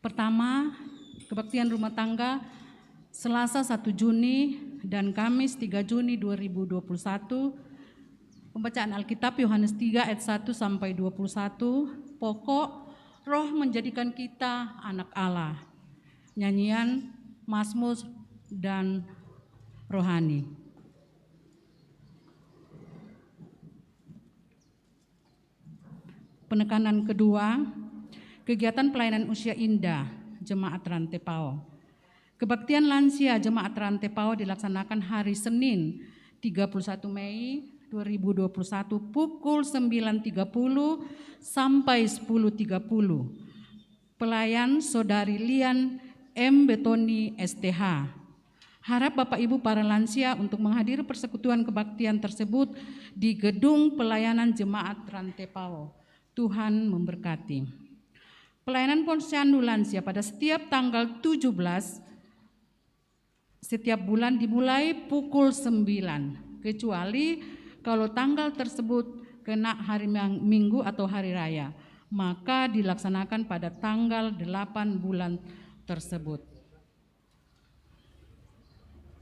Pertama, kebaktian rumah tangga Selasa 1 Juni dan Kamis 3 Juni 2021. Pembacaan Alkitab Yohanes 3 ayat 1 sampai 21. Pokok Roh menjadikan kita anak Allah. Nyanyian Mazmur dan rohani. Penekanan kedua, kegiatan pelayanan usia indah Jemaat Rantepao. Kebaktian lansia Jemaat Rantepao dilaksanakan hari Senin 31 Mei 2021 pukul 9.30 sampai 10.30. Pelayan Saudari Lian M. Betoni STH. Harap Bapak Ibu para lansia untuk menghadiri persekutuan kebaktian tersebut di Gedung Pelayanan Jemaat Rantepao. Tuhan memberkati. Pelayanan posyandu lansia pada setiap tanggal 17 setiap bulan dimulai pukul 9, kecuali kalau tanggal tersebut kena hari Minggu atau hari raya, maka dilaksanakan pada tanggal 8 bulan tersebut.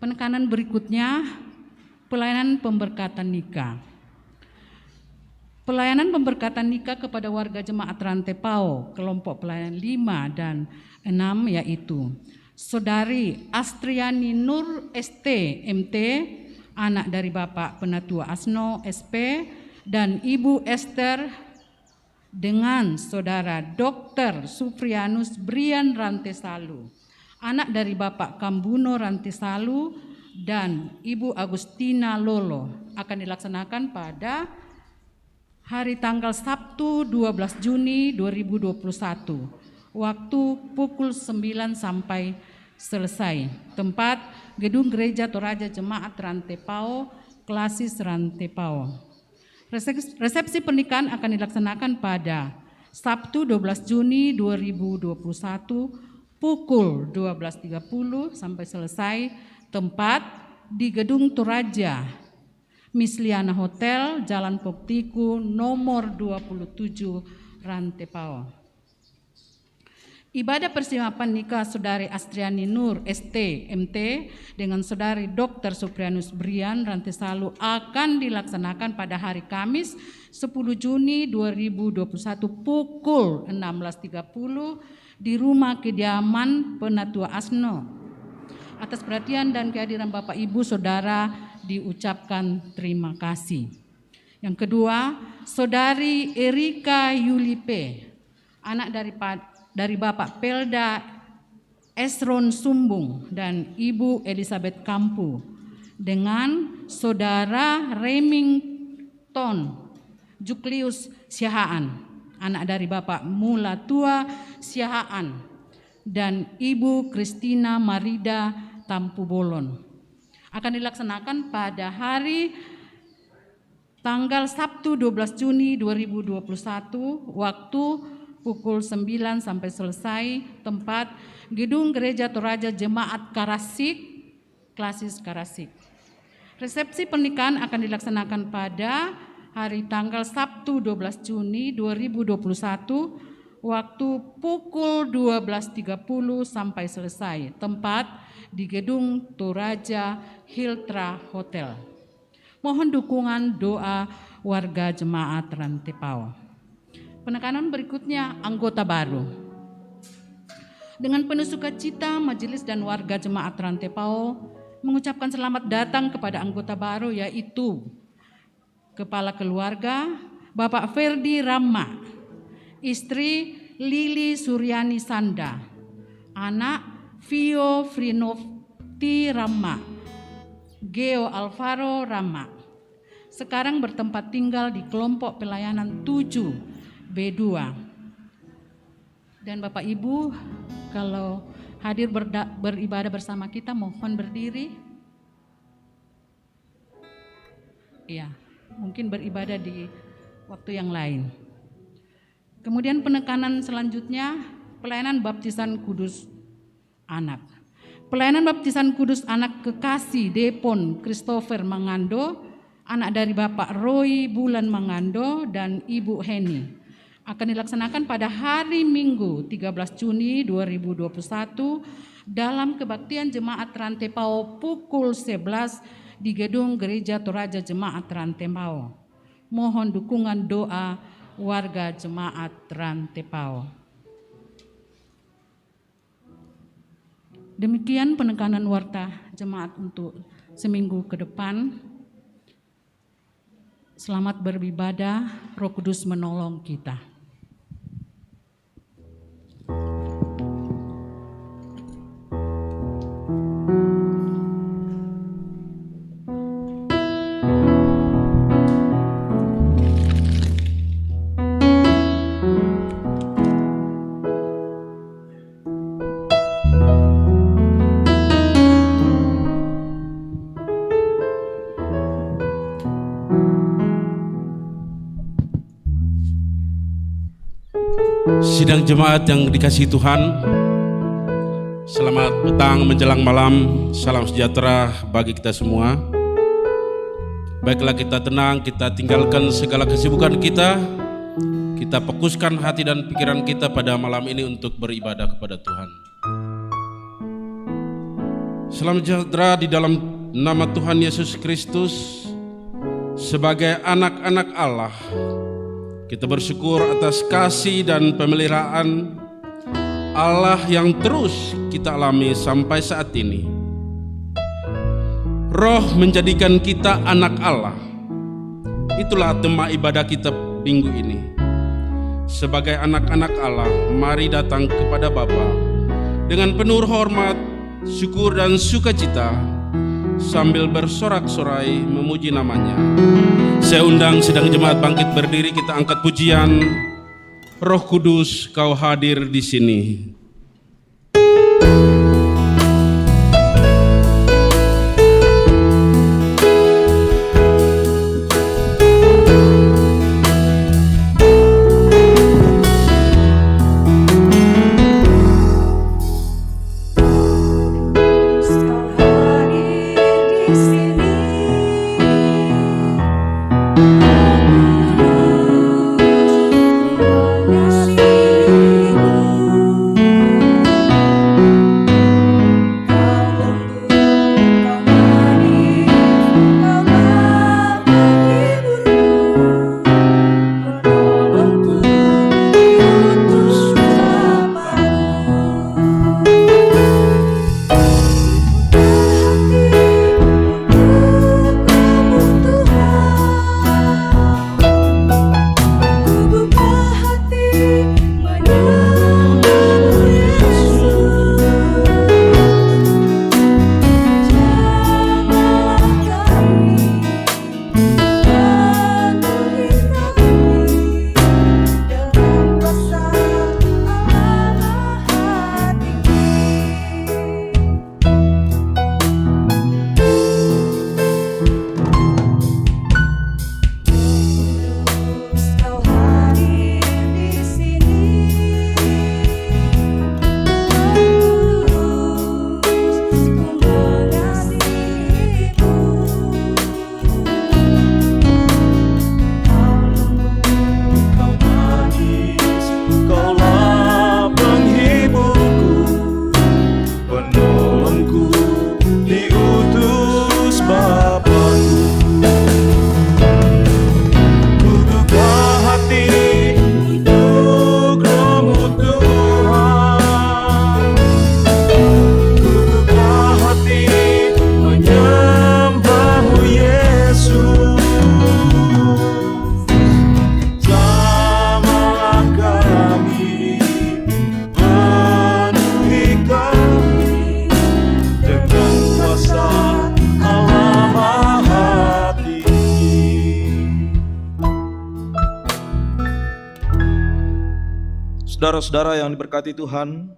Penekanan berikutnya, pelayanan pemberkatan nikah. Pelayanan pemberkatan nikah kepada warga Jemaat Rantepao, kelompok pelayanan 5 dan 6 yaitu Saudari Astriani Nur ST MT, anak dari Bapak Penatua Asno SP, dan Ibu Esther dengan Saudara Dr. Suprianus Brian Rantesalu, anak dari Bapak Kambuno Rantesalu dan Ibu Agustina Lolo, akan dilaksanakan pada hari tanggal Sabtu 12 Juni 2021, waktu pukul 9 sampai selesai. Tempat Gedung Gereja Toraja Jemaat Rantepao, Klasis Rantepao. Resepsi pernikahan akan dilaksanakan pada Sabtu 12 Juni 2021 pukul 12.30 sampai selesai. Tempat di Gedung Toraja Misliana Hotel, Jalan Poktiku, nomor 27, Rantepao. Ibadah persiapan nikah Saudari Astriani Nur ST MT dengan Saudari Dr. Suprianus Brian Rantesalu akan dilaksanakan pada hari Kamis 10 Juni 2021 pukul 16.30 di rumah kediaman Penatua Asno. Atas perhatian dan kehadiran Bapak Ibu Saudara diucapkan terima kasih. Yang kedua, Saudari Erika Yulipe, anak dari Bapak Pelda Esron Sumbung dan Ibu Elizabeth Kampu, dengan Saudara Remington Juklius Siahaan, anak dari Bapak Mulatua Siahaan dan Ibu Kristina Marida Tampu Bolon, akan dilaksanakan pada hari tanggal Sabtu 12 Juni 2021 waktu pukul 9 sampai selesai. Tempat Gedung Gereja Toraja Jemaat Karasik, Klasis Karasik. Resepsi pernikahan akan dilaksanakan pada hari tanggal Sabtu 12 Juni 2021 waktu pukul 12.30 sampai selesai. Tempat di Gedung Toraja Hiltra Hotel. Mohon dukungan doa warga Jemaat Rantepao. Penekanan berikutnya, anggota baru. Dengan penuh sukacita, majelis dan warga Jemaat Rantepao mengucapkan selamat datang kepada anggota baru, yaitu Kepala Keluarga Bapak Ferdi Rama, istri Lili Suryani Sanda, anak Vio Frinovti Rama, Geo Alvaro Rama. Sekarang bertempat tinggal di kelompok pelayanan 7B2. Dan Bapak Ibu, kalau hadir beribadah bersama kita, mohon berdiri. Iya, mungkin beribadah di waktu yang lain. Kemudian penekanan selanjutnya, pelayanan baptisan kudus anak. Pelayanan baptisan kudus anak kekasih Depon Christopher Mangando, anak dari Bapak Roy Bulan Mangando dan Ibu Heni, akan dilaksanakan pada hari Minggu 13 Juni 2021 dalam kebaktian Jemaat Rantepao pukul 11 di Gedung Gereja Toraja Jemaat Rantepao. Mohon dukungan doa warga Jemaat Rantepao. Demikian penekanan warta jemaat untuk seminggu ke depan. Selamat beribadah, Roh Kudus menolong kita. Sidang jemaat yang dikasihi Tuhan, selamat petang menjelang malam, salam sejahtera bagi kita semua. Baiklah, kita tenang, kita tinggalkan segala kesibukan kita fokuskan hati dan pikiran kita pada malam ini untuk beribadah kepada Tuhan. Salam sejahtera di dalam nama Tuhan Yesus Kristus. Sebagai anak-anak Allah, kita bersyukur atas kasih dan pemeliharaan Allah yang terus kita alami sampai saat ini. Roh menjadikan kita anak Allah. Itulah tema ibadah kita minggu ini. Sebagai anak-anak Allah, mari datang kepada Bapa dengan penuh hormat, syukur dan sukacita, sambil bersorak-sorai memuji namanya. Saya undang sidang jemaat bangkit berdiri, kita angkat pujian. Roh Kudus, Kau hadir di sini. Saudara-saudara yang diberkati Tuhan,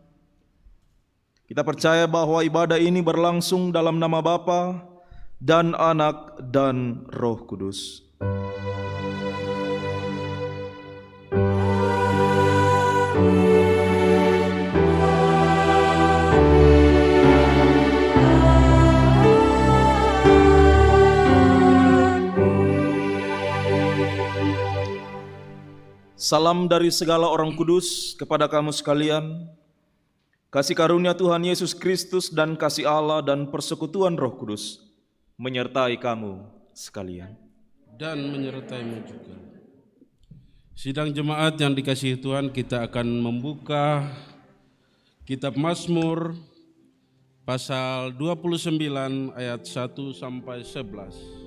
kita percaya bahwa ibadah ini berlangsung dalam nama Bapa dan Anak dan Roh Kudus. Salam dari segala orang kudus kepada kamu sekalian. Kasih karunia Tuhan Yesus Kristus dan kasih Allah dan persekutuan Roh Kudus menyertai kamu sekalian. Dan menyertaimu juga. Sidang jemaat yang dikasihi Tuhan, kita akan membuka Kitab Mazmur pasal 29 ayat 1 sampai 11.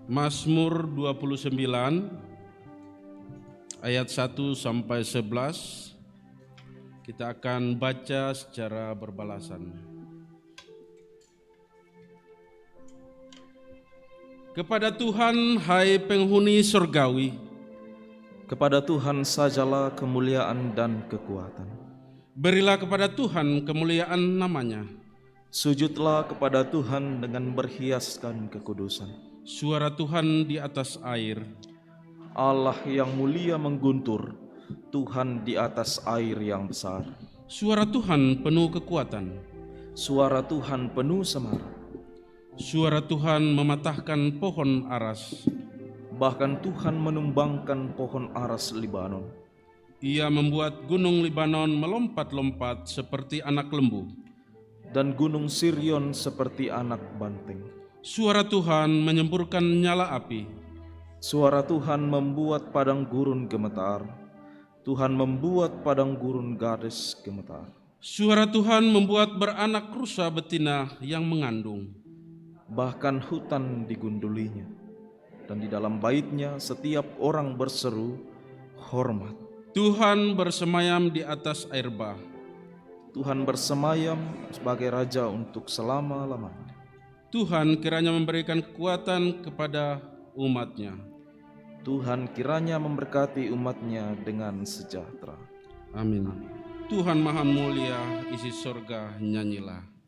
Mazmur 29 ayat 1 sampai 11. Kita akan baca secara berbalasan. Kepada Tuhan, hai penghuni surgawi, kepada Tuhan sajalah kemuliaan dan kekuatan. Berilah kepada Tuhan kemuliaan namanya. Sujudlah kepada Tuhan dengan berhiaskan kekudusan. Suara Tuhan di atas air. Allah yang mulia mengguntur, Tuhan di atas air yang besar. Suara Tuhan penuh kekuatan. Suara Tuhan penuh semar. Suara Tuhan mematahkan pohon aras. Bahkan Tuhan menumbangkan pohon aras Libanon. Ia membuat gunung Libanon melompat-lompat seperti anak lembu, dan gunung Sirion seperti anak banteng. Suara Tuhan menyemburkan nyala api. Suara Tuhan membuat padang gurun gemetar. Tuhan membuat padang gurun Kades gemetar. Suara Tuhan membuat beranak rusa betina yang mengandung. Bahkan hutan digundulinya, dan di dalam baitnya setiap orang berseru hormat. Tuhan bersemayam di atas air bah. Tuhan bersemayam sebagai Raja untuk selama-lamanya. Tuhan kiranya memberikan kekuatan kepada umat-Nya. Tuhan kiranya memberkati umat-Nya dengan sejahtera. Amin. Tuhan Maha Mulia, isi surga, nyanyilah.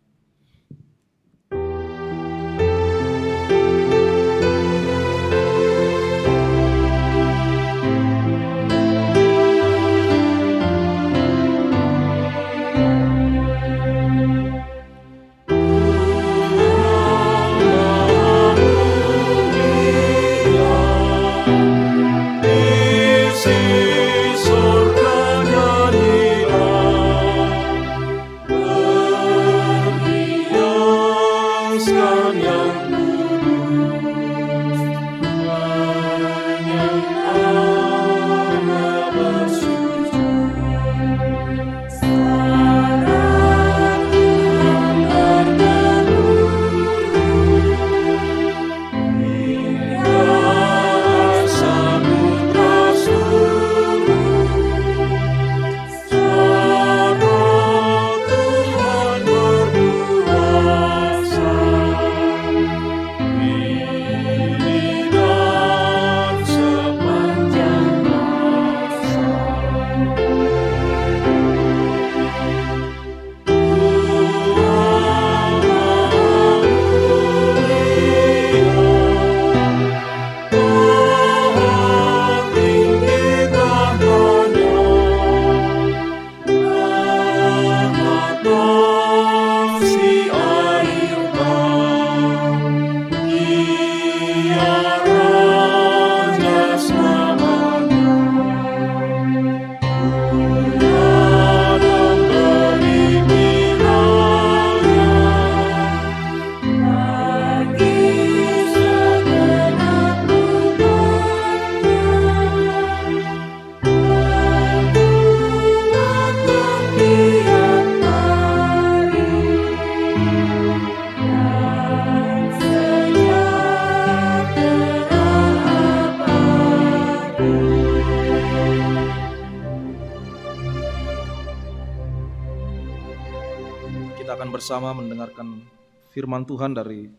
Bersama mendengarkan firman Tuhan dari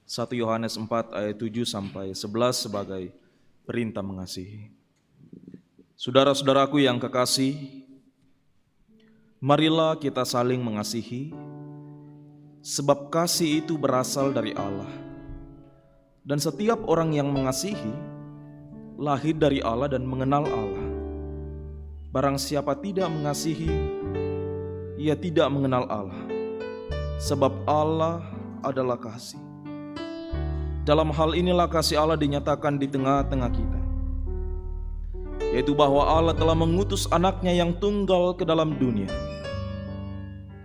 1 Yohanes 4 ayat 7 sampai 11 sebagai perintah mengasihi. Saudara-saudaraku yang kekasih, marilah kita saling mengasihi, sebab kasih itu berasal dari Allah. Dan setiap orang yang mengasihi lahir dari Allah dan mengenal Allah. Barang siapa tidak mengasihi, ia tidak mengenal Allah. Sebab Allah adalah kasih. Dalam hal inilah kasih Allah dinyatakan di tengah-tengah kita, yaitu bahwa Allah telah mengutus anaknya yang tunggal ke dalam dunia,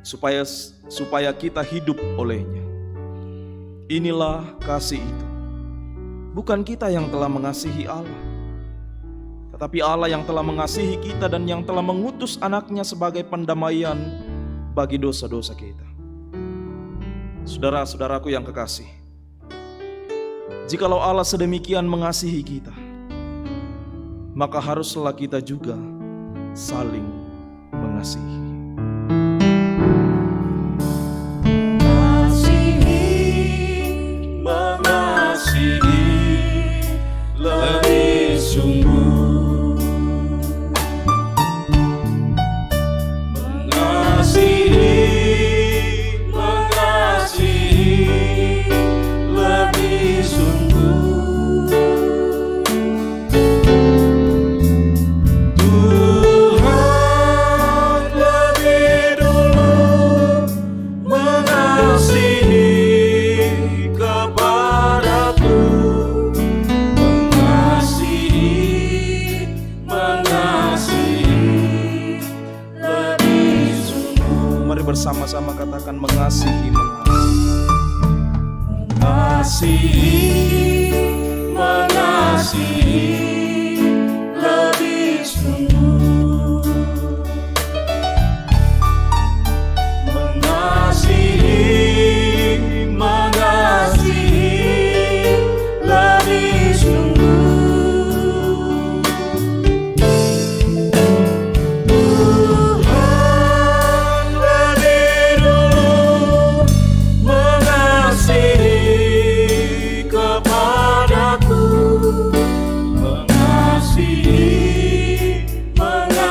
supaya kita hidup olehnya. Inilah kasih itu. Bukan kita yang telah mengasihi Allah, tetapi Allah yang telah mengasihi kita dan yang telah mengutus anaknya sebagai pendamaian bagi dosa-dosa kita. Saudara-saudaraku yang kekasih, jikalau Allah sedemikian mengasihi kita, maka haruslah kita juga saling mengasihi. Mengasihi lebih sungguh, mengasihi lebih sungguh. Tuhan lebih dulu mengasihi kepadaku, mengasihi lebih sungguh. Mari bersama-sama katakan mengasihi, mengasihi lebih sungguh, mengasihi lebih sungguh. Tuhan lebih dulu mengasihi kepadaku, mengasihi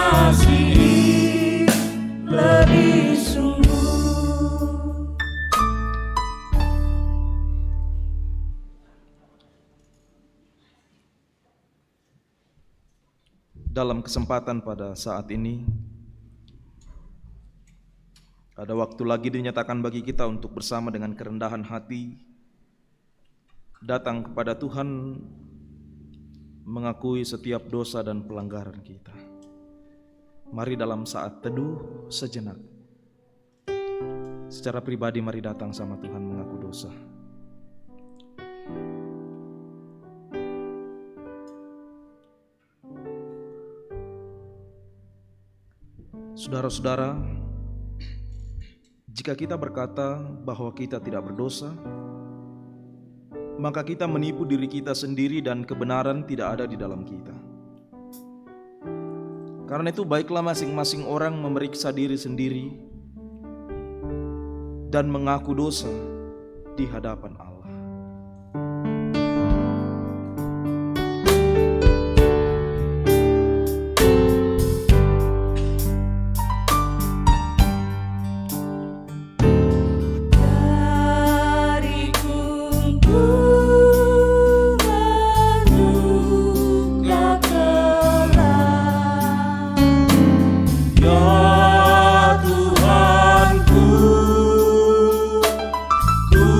lebih sungguh. Dalam kesempatan pada saat ini, ada waktu lagi dinyatakan bagi kita untuk bersama dengan kerendahan hati datang kepada Tuhan, mengakui setiap dosa dan pelanggaran kita. Mari dalam saat teduh sejenak, secara pribadi mari datang sama Tuhan mengaku dosa. Saudara-saudara, jika kita berkata bahwa kita tidak berdosa, maka kita menipu diri kita sendiri dan kebenaran tidak ada di dalam kita. Karena itu baiklah masing-masing orang memeriksa diri sendiri dan mengaku dosa di hadapan Allah. Ya Tuhanku, ku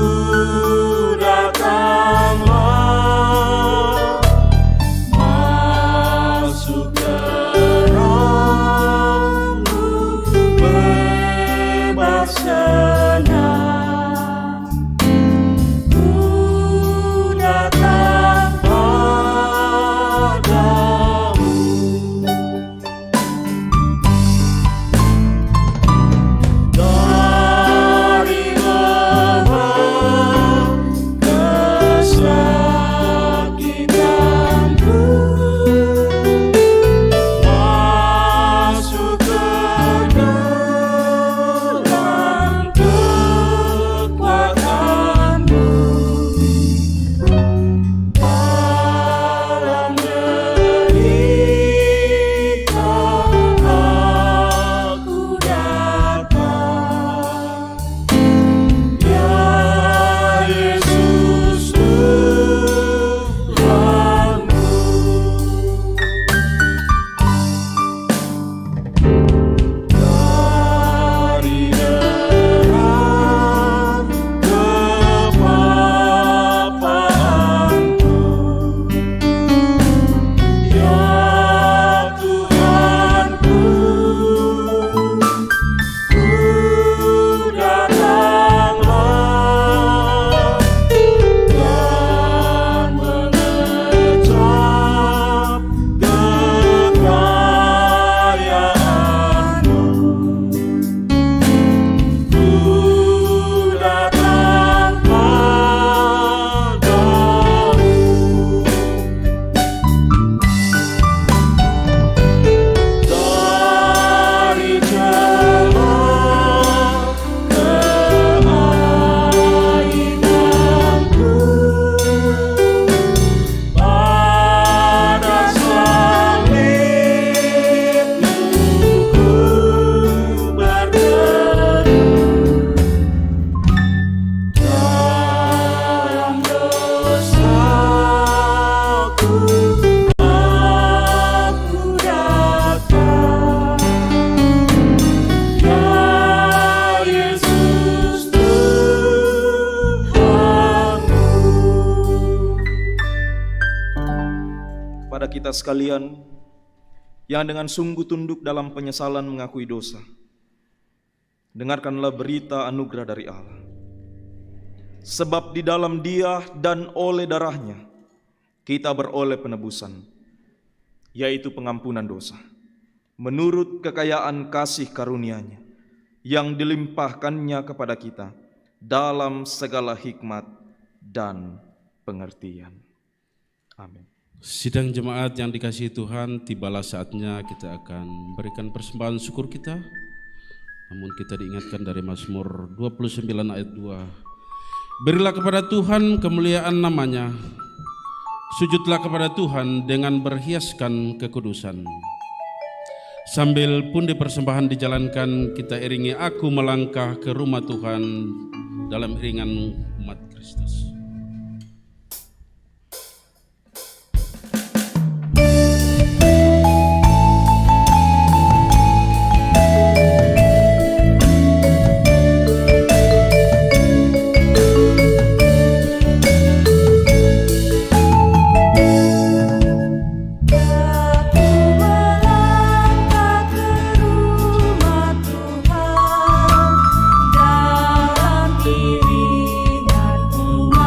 sekalian yang dengan sungguh tunduk dalam penyesalan mengakui dosa, dengarkanlah berita anugerah dari Allah. Sebab di dalam Dia dan oleh darahnya kita beroleh penebusan, yaitu pengampunan dosa, menurut kekayaan kasih karunia-Nya yang dilimpahkannya kepada kita dalam segala hikmat dan pengertian. Amin. Sidang jemaat yang dikasihi Tuhan, tibalah saatnya kita akan berikan persembahan syukur kita. Namun kita diingatkan dari Mazmur 29 ayat 2. Berilah kepada Tuhan kemuliaan namanya, sujudlah kepada Tuhan dengan berhiaskan kekudusan. Sambil pundi persembahan dijalankan, kita iringi Aku Melangkah ke Rumah Tuhan dalam iringan umat Kristus. Dalam iringan umat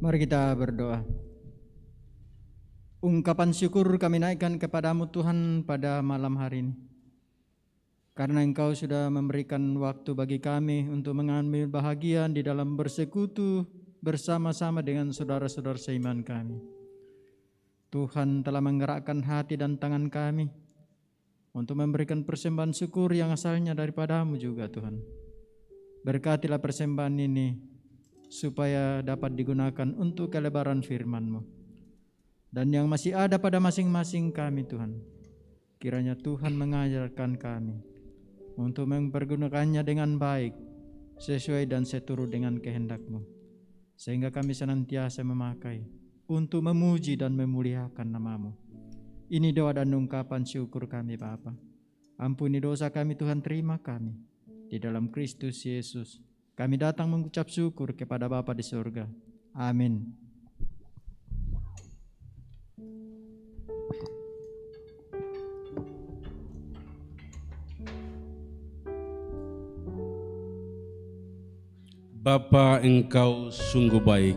Mari kita berdoa. Ungkapan syukur kami naikkan kepadamu Tuhan pada malam hari ini. Karena Engkau sudah memberikan waktu bagi kami untuk mengambil bahagian di dalam bersekutu bersama-sama dengan saudara-saudara seiman kami. Tuhan telah menggerakkan hati dan tangan kami untuk memberikan persembahan syukur yang asalnya daripadamu juga Tuhan. Berkatilah persembahan ini supaya dapat digunakan untuk kelebaran firman-Mu. Dan yang masih ada pada masing-masing kami Tuhan, kiranya Tuhan mengajarkan kami untuk mempergunakannya dengan baik, sesuai dan seturut dengan kehendak-Mu, sehingga kami senantiasa memakai untuk memuji dan memuliakan nama-Mu. Ini doa dan ungkapan syukur kami Bapa. Ampuni dosa kami Tuhan, terima kami. Di dalam Kristus Yesus kami datang mengucap syukur kepada Bapa di surga. Amin. Bapa, Engkau sungguh baik.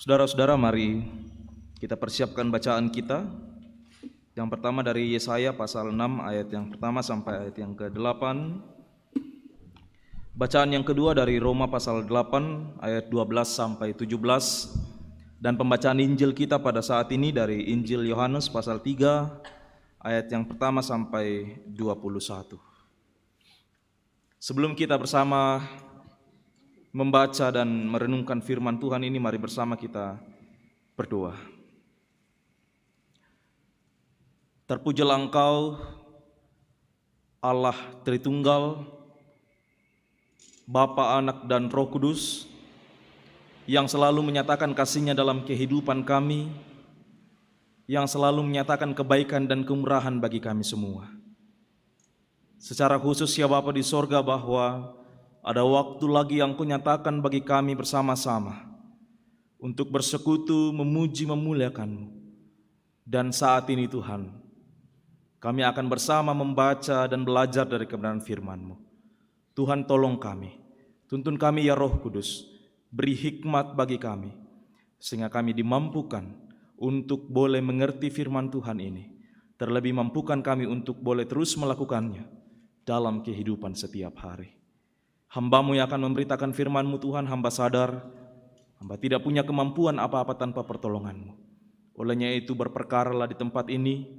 Saudara-saudara, mari kita persiapkan bacaan kita. Yang pertama dari Yesaya pasal 6 ayat yang pertama sampai ayat yang ke-8. Bacaan yang kedua dari Roma pasal 8 ayat 12 sampai 17. Dan pembacaan Injil kita pada saat ini dari Injil Yohanes pasal 3 ayat yang pertama sampai 21. Sebelum kita bersama membaca dan merenungkan firman Tuhan ini, mari bersama kita berdoa. Terpujilah Engkau, Allah Tritunggal, Bapa, Anak, dan Roh Kudus, yang selalu menyatakan kasih-Nya dalam kehidupan kami, yang selalu menyatakan kebaikan dan kemurahan bagi kami semua. Secara khusus ya Bapa di sorga, bahwa ada waktu lagi yang Kau nyatakan bagi kami bersama-sama untuk bersekutu, memuji, memuliakan-Mu. Dan saat ini Tuhan, kami akan bersama membaca dan belajar dari kebenaran firman-Mu. Tuhan, tolong kami, tuntun kami ya Roh Kudus, beri hikmat bagi kami, sehingga kami dimampukan untuk boleh mengerti firman Tuhan ini. Terlebih mampukan kami untuk boleh terus melakukannya dalam kehidupan setiap hari. Hamba-Mu yang akan memberitakan firman-Mu Tuhan, hamba sadar, hamba tidak punya kemampuan apa-apa tanpa pertolongan-Mu. Olehnya itu berperkaralah di tempat ini,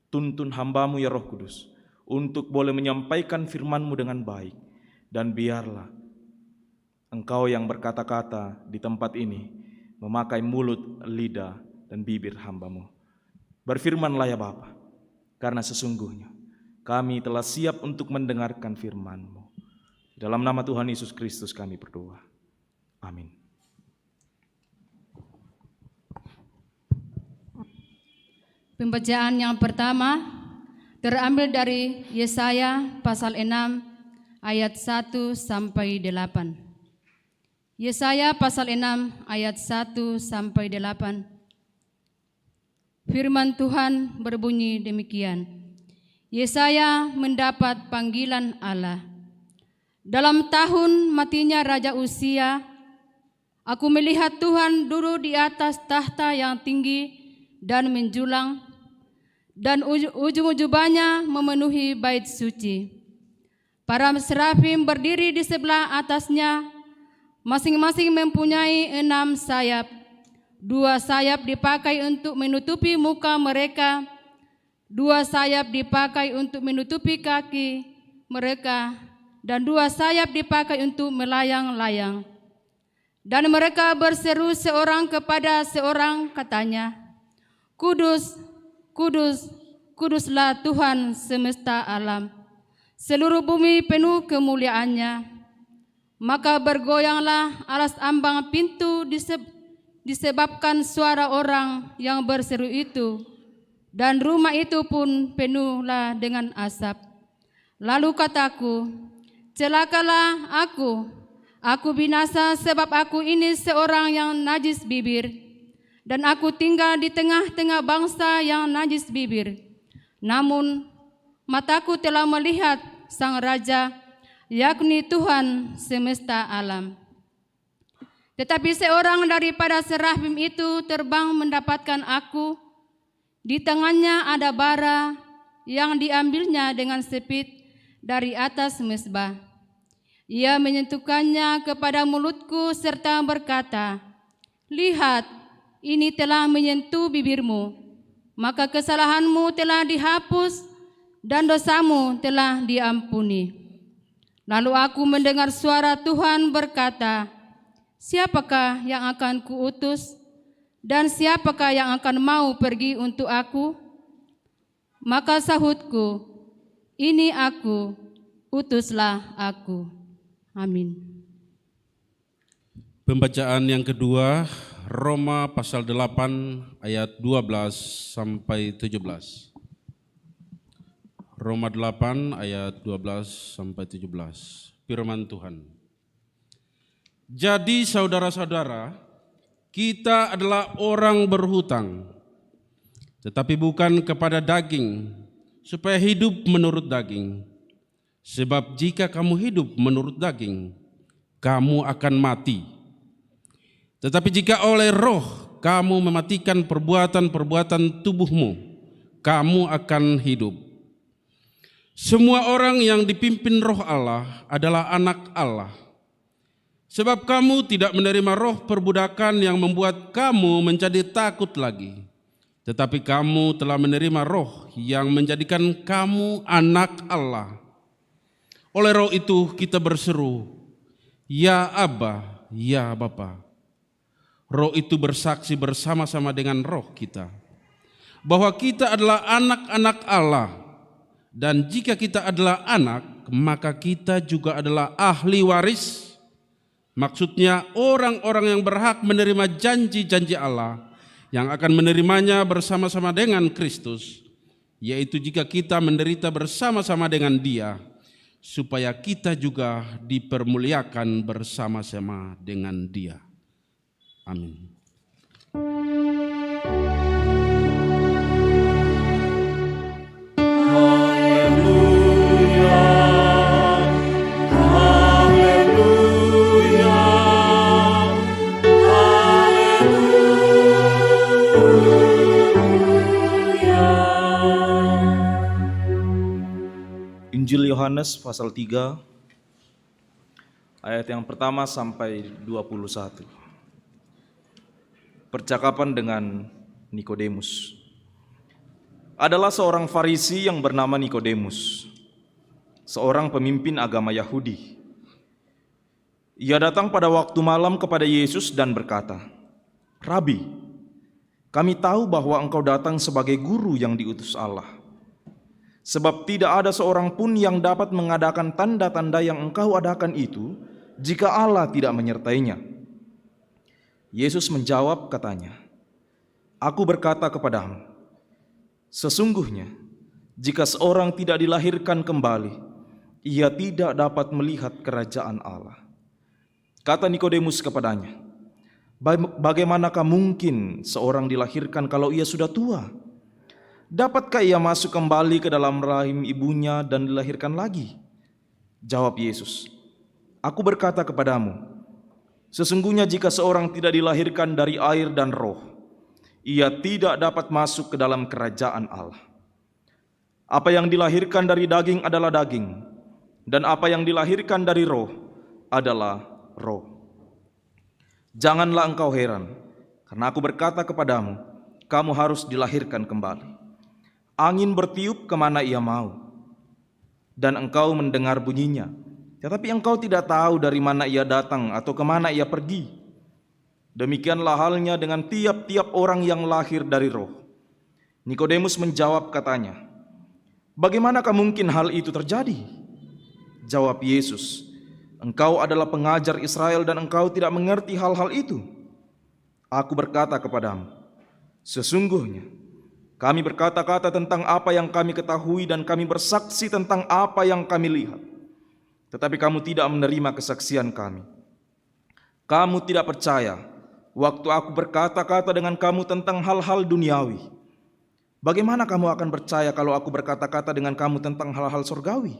tuntun hamba-Mu ya Roh Kudus, untuk boleh menyampaikan firman-Mu dengan baik. Dan biarlah Engkau yang berkata-kata di tempat ini, memakai mulut, lidah, dan bibir hamba-Mu. Berfirmanlah ya Bapa, karena sesungguhnya kami telah siap untuk mendengarkan firman-Mu. Dalam nama Tuhan Yesus Kristus kami berdoa. Amin. Pembacaan yang pertama terambil dari Yesaya pasal 6 ayat 1 sampai 8. Yesaya pasal 6 ayat 1 sampai 8. Firman Tuhan berbunyi demikian. Yesaya mendapat panggilan Allah. Dalam tahun matinya Raja Uzia, aku melihat Tuhan duduk di atas tahta yang tinggi dan menjulang, dan ujung jubahnya memenuhi bait suci. Para serafim berdiri di sebelah atasnya, masing-masing mempunyai 6 sayap. 2 sayap dipakai untuk menutupi muka mereka, 2 sayap dipakai untuk menutupi kaki mereka, dan 2 sayap dipakai untuk melayang-layang. Dan mereka berseru seorang kepada seorang, katanya, Kudus, kudus, kuduslah Tuhan semesta alam. Seluruh bumi penuh kemuliaan-Nya. Maka bergoyanglah alas ambang pintu disebabkan suara orang yang berseru itu, dan rumah itu pun penuhlah dengan asap. Lalu kataku, celakalah aku binasa, sebab aku ini seorang yang najis bibir, dan aku tinggal di tengah-tengah bangsa yang najis bibir. Namun mataku telah melihat Sang Raja, yakni Tuhan semesta alam. Tetapi seorang daripada serafim itu terbang mendapatkan aku. Di tangannya ada bara yang diambilnya dengan sepit dari atas mezbah. Ia menyentuhkannya kepada mulutku serta berkata, lihat, ini telah menyentuh bibirmu, maka kesalahanmu telah dihapus dan dosamu telah diampuni. Lalu aku mendengar suara Tuhan berkata, siapakah yang akan kuutus dan siapakah yang akan mau pergi untuk aku? Maka sahutku, ini aku, utuslah aku. Amin. Pembacaan yang kedua, Roma pasal 8 ayat 12 sampai 17. Roma 8 ayat 12 sampai 17. Firman Tuhan. Jadi saudara-saudara, kita adalah orang berhutang, tetapi bukan kepada daging, supaya hidup menurut daging. Sebab jika kamu hidup menurut daging, kamu akan mati. Tetapi jika oleh roh kamu mematikan perbuatan-perbuatan tubuhmu, kamu akan hidup. Semua orang yang dipimpin roh Allah adalah anak Allah. Sebab kamu tidak menerima roh perbudakan yang membuat kamu menjadi takut lagi. Tetapi kamu telah menerima roh yang menjadikan kamu anak Allah. Oleh roh itu kita berseru, Ya Aba, Ya Bapa. Roh itu bersaksi bersama-sama dengan roh kita bahwa kita adalah anak-anak Allah. Dan jika kita adalah anak, maka kita juga adalah ahli waris. Maksudnya orang-orang yang berhak menerima janji-janji Allah yang akan menerimanya bersama-sama dengan Kristus, yaitu jika kita menderita bersama-sama dengan Dia, supaya kita juga dipermuliakan bersama-sama dengan Dia. Amin. Injil Yohanes pasal 3 ayat yang pertama sampai 21. Percakapan dengan Nikodemus. Adalah seorang Farisi yang bernama Nikodemus, seorang pemimpin agama Yahudi. Ia datang pada waktu malam kepada Yesus dan berkata, "Rabi, kami tahu bahwa engkau datang sebagai guru yang diutus Allah. Sebab tidak ada seorang pun yang dapat mengadakan tanda-tanda yang engkau adakan itu jika Allah tidak menyertainya." Yesus menjawab katanya, "Aku berkata kepadamu, sesungguhnya jika seorang tidak dilahirkan kembali, ia tidak dapat melihat kerajaan Allah." Kata Nikodemus kepadanya, "Bagaimanakah mungkin seorang dilahirkan kalau ia sudah tua? Dapatkah ia masuk kembali ke dalam rahim ibunya dan dilahirkan lagi?" Jawab Yesus, "Aku berkata kepadamu, sesungguhnya jika seorang tidak dilahirkan dari air dan roh, ia tidak dapat masuk ke dalam kerajaan Allah. Apa yang dilahirkan dari daging adalah daging, dan apa yang dilahirkan dari roh adalah roh. Janganlah engkau heran, karena aku berkata kepadamu, kamu harus dilahirkan kembali. Angin bertiup kemana ia mau, dan engkau mendengar bunyinya, tetapi engkau tidak tahu dari mana ia datang atau kemana ia pergi. Demikianlah halnya dengan tiap-tiap orang yang lahir dari roh." Nikodemus menjawab katanya, "Bagaimanakah mungkin hal itu terjadi?" Jawab Yesus, "Engkau adalah pengajar Israel dan engkau tidak mengerti hal-hal itu? Aku berkata kepadamu, sesungguhnya kami berkata-kata tentang apa yang kami ketahui dan kami bersaksi tentang apa yang kami lihat. Tetapi kamu tidak menerima kesaksian kami. Kamu tidak percaya waktu aku berkata-kata dengan kamu tentang hal-hal duniawi. Bagaimana kamu akan percaya kalau aku berkata-kata dengan kamu tentang hal-hal surgawi?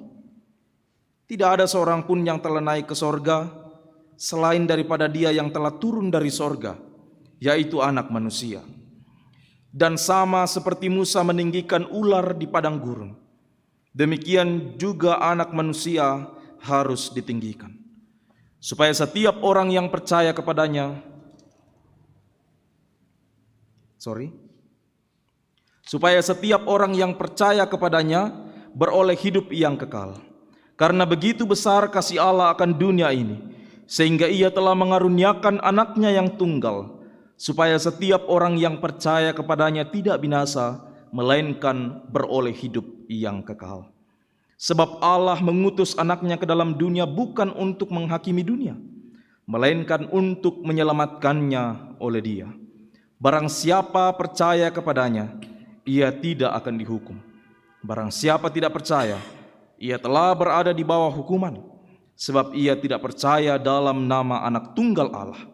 Tidak ada seorang pun yang telah naik ke sorga selain daripada Dia yang telah turun dari sorga, yaitu Anak Manusia. Dan sama seperti Musa meninggikan ular di padang gurun, demikian juga Anak Manusia harus ditinggikan, supaya setiap orang yang percaya kepadanya beroleh hidup yang kekal. Karena begitu besar kasih Allah akan dunia ini, sehingga Ia telah mengaruniakan Anaknya yang tunggal, supaya setiap orang yang percaya kepadanya tidak binasa, melainkan beroleh hidup yang kekal. Sebab Allah mengutus Anaknya ke dalam dunia bukan untuk menghakimi dunia, melainkan untuk menyelamatkannya oleh Dia. Barang siapa percaya kepadanya, ia tidak akan dihukum. Barang siapa tidak percaya, ia telah berada di bawah hukuman, sebab ia tidak percaya dalam nama Anak Tunggal Allah.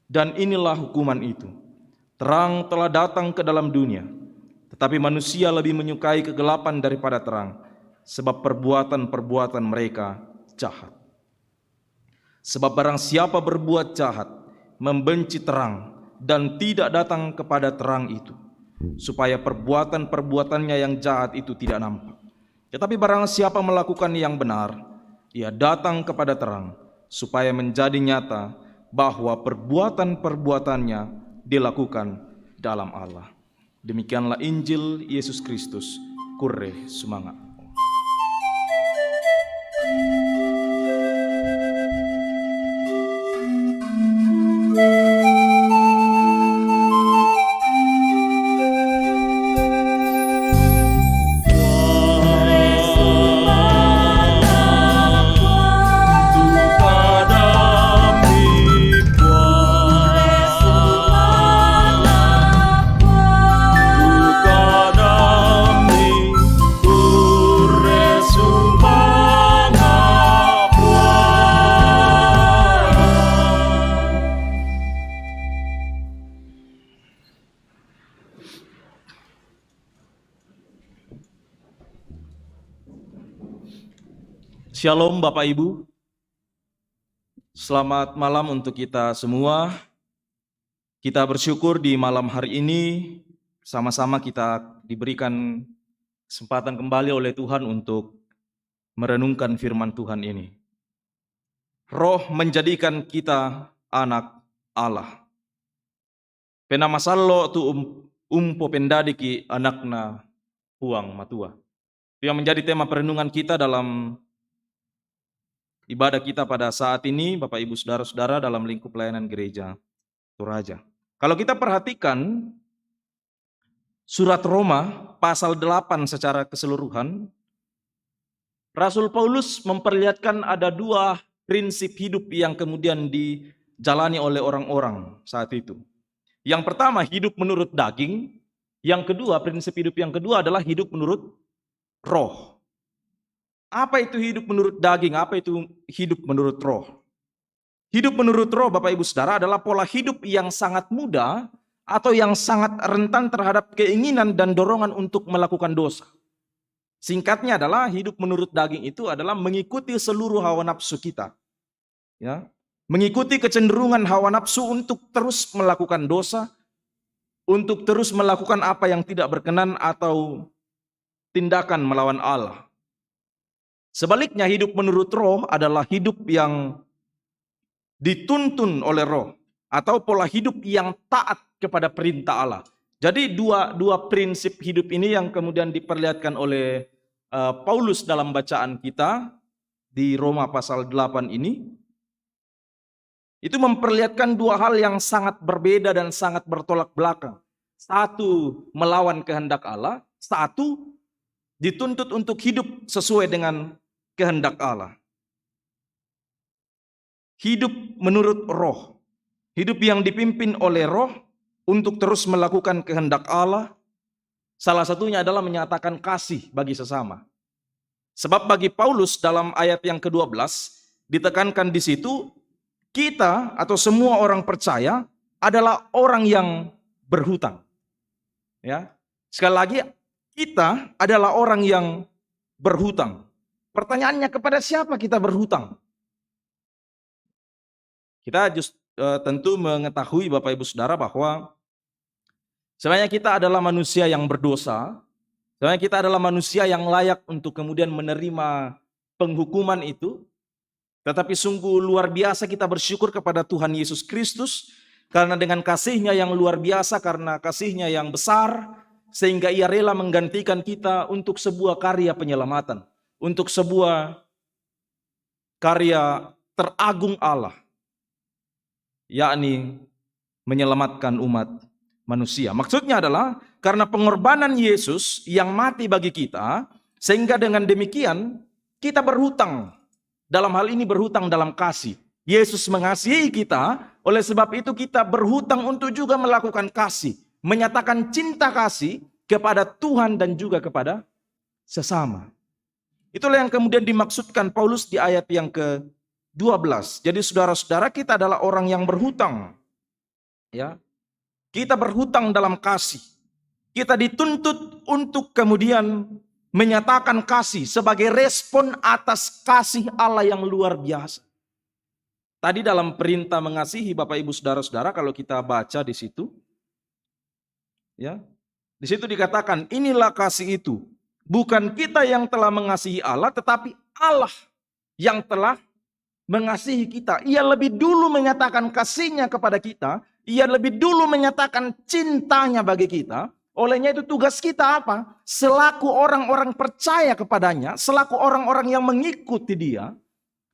Dan inilah hukuman itu, terang telah datang ke dalam dunia, tetapi manusia lebih menyukai kegelapan daripada terang, sebab perbuatan-perbuatan mereka jahat. Sebab barang siapa berbuat jahat, membenci terang dan tidak datang kepada terang itu, supaya perbuatan-perbuatannya yang jahat itu tidak nampak. Tetapi barang siapa melakukan yang benar, ia datang kepada terang, supaya menjadi nyata bahwa perbuatan-perbuatannya dilakukan dalam Allah. Demikianlah Injil Yesus Kristus. Kurre sumanga. Shalom Bapak Ibu, selamat malam untuk kita semua. Kita bersyukur di malam hari ini sama-sama kita diberikan kesempatan kembali oleh Tuhan untuk merenungkan firman Tuhan ini. Roh menjadikan kita anak Allah. Penama sallo tu umpo pendadiki anakna huang matua. Itu yang menjadi tema perenungan kita dalam ibadah kita pada saat ini, Bapak Ibu Saudara-saudara, dalam lingkup pelayanan gereja Toraja. Kalau kita perhatikan surat Roma pasal 8 secara keseluruhan, Rasul Paulus memperlihatkan ada dua prinsip hidup yang kemudian dijalani oleh orang-orang saat itu. Yang pertama, hidup menurut daging. Yang kedua, prinsip hidup yang kedua adalah hidup menurut roh. Apa itu hidup menurut daging? Apa itu hidup menurut roh? Hidup menurut roh, Bapak Ibu Saudara, adalah pola hidup yang sangat mudah atau yang sangat rentan terhadap keinginan dan dorongan untuk melakukan dosa. Singkatnya adalah hidup menurut daging itu adalah mengikuti seluruh hawa nafsu kita. Ya, mengikuti kecenderungan hawa nafsu untuk terus melakukan dosa, untuk terus melakukan apa yang tidak berkenan atau tindakan melawan Allah. Sebaliknya hidup menurut roh adalah hidup yang dituntun oleh roh atau pola hidup yang taat kepada perintah Allah. Jadi dua prinsip hidup ini yang kemudian diperlihatkan oleh Paulus dalam bacaan kita di Roma pasal 8 ini. Itu memperlihatkan dua hal yang sangat berbeda dan sangat bertolak belakang. Satu melawan kehendak Allah, satu dituntut untuk hidup sesuai dengan kehendak Allah. Hidup menurut roh. Hidup yang dipimpin oleh roh untuk terus melakukan kehendak Allah. Salah satunya adalah menyatakan kasih bagi sesama. Sebab bagi Paulus dalam ayat yang ke-12 ditekankan di situ, kita atau semua orang percaya adalah orang yang berhutang. Ya. Sekali lagi, kita adalah orang yang berhutang. Pertanyaannya, kepada siapa kita berhutang? Kita tentu mengetahui Bapak Ibu Saudara bahwa sebenarnya kita adalah manusia yang berdosa. Sebenarnya kita adalah manusia yang layak untuk kemudian menerima penghukuman itu. Tetapi sungguh luar biasa kita bersyukur kepada Tuhan Yesus Kristus. Karena dengan kasih-Nya yang luar biasa, karena kasih-Nya yang besar, sehingga Ia rela menggantikan kita untuk sebuah karya penyelamatan. Untuk sebuah karya teragung Allah, yakni menyelamatkan umat manusia. Maksudnya adalah karena pengorbanan Yesus yang mati bagi kita, sehingga dengan demikian kita berhutang. Dalam hal ini berhutang dalam kasih. Yesus mengasihi kita, oleh sebab itu kita berhutang untuk juga melakukan kasih. Menyatakan cinta kasih kepada Tuhan dan juga kepada sesama. Itulah yang kemudian dimaksudkan Paulus di ayat yang ke-12. Jadi saudara-saudara, kita adalah orang yang berhutang. Ya. Kita berhutang dalam kasih. Kita dituntut untuk kemudian menyatakan kasih sebagai respon atas kasih Allah yang luar biasa. Tadi dalam perintah mengasihi Bapak Ibu Saudara-saudara, kalau kita baca di situ, ya, di situ dikatakan, inilah kasih itu, bukan kita yang telah mengasihi Allah, tetapi Allah yang telah mengasihi kita. Ia lebih dulu menyatakan kasihnya kepada kita, ia lebih dulu menyatakan cintanya bagi kita. Olehnya itu tugas kita apa? Selaku orang-orang percaya kepadanya, selaku orang-orang yang mengikuti dia,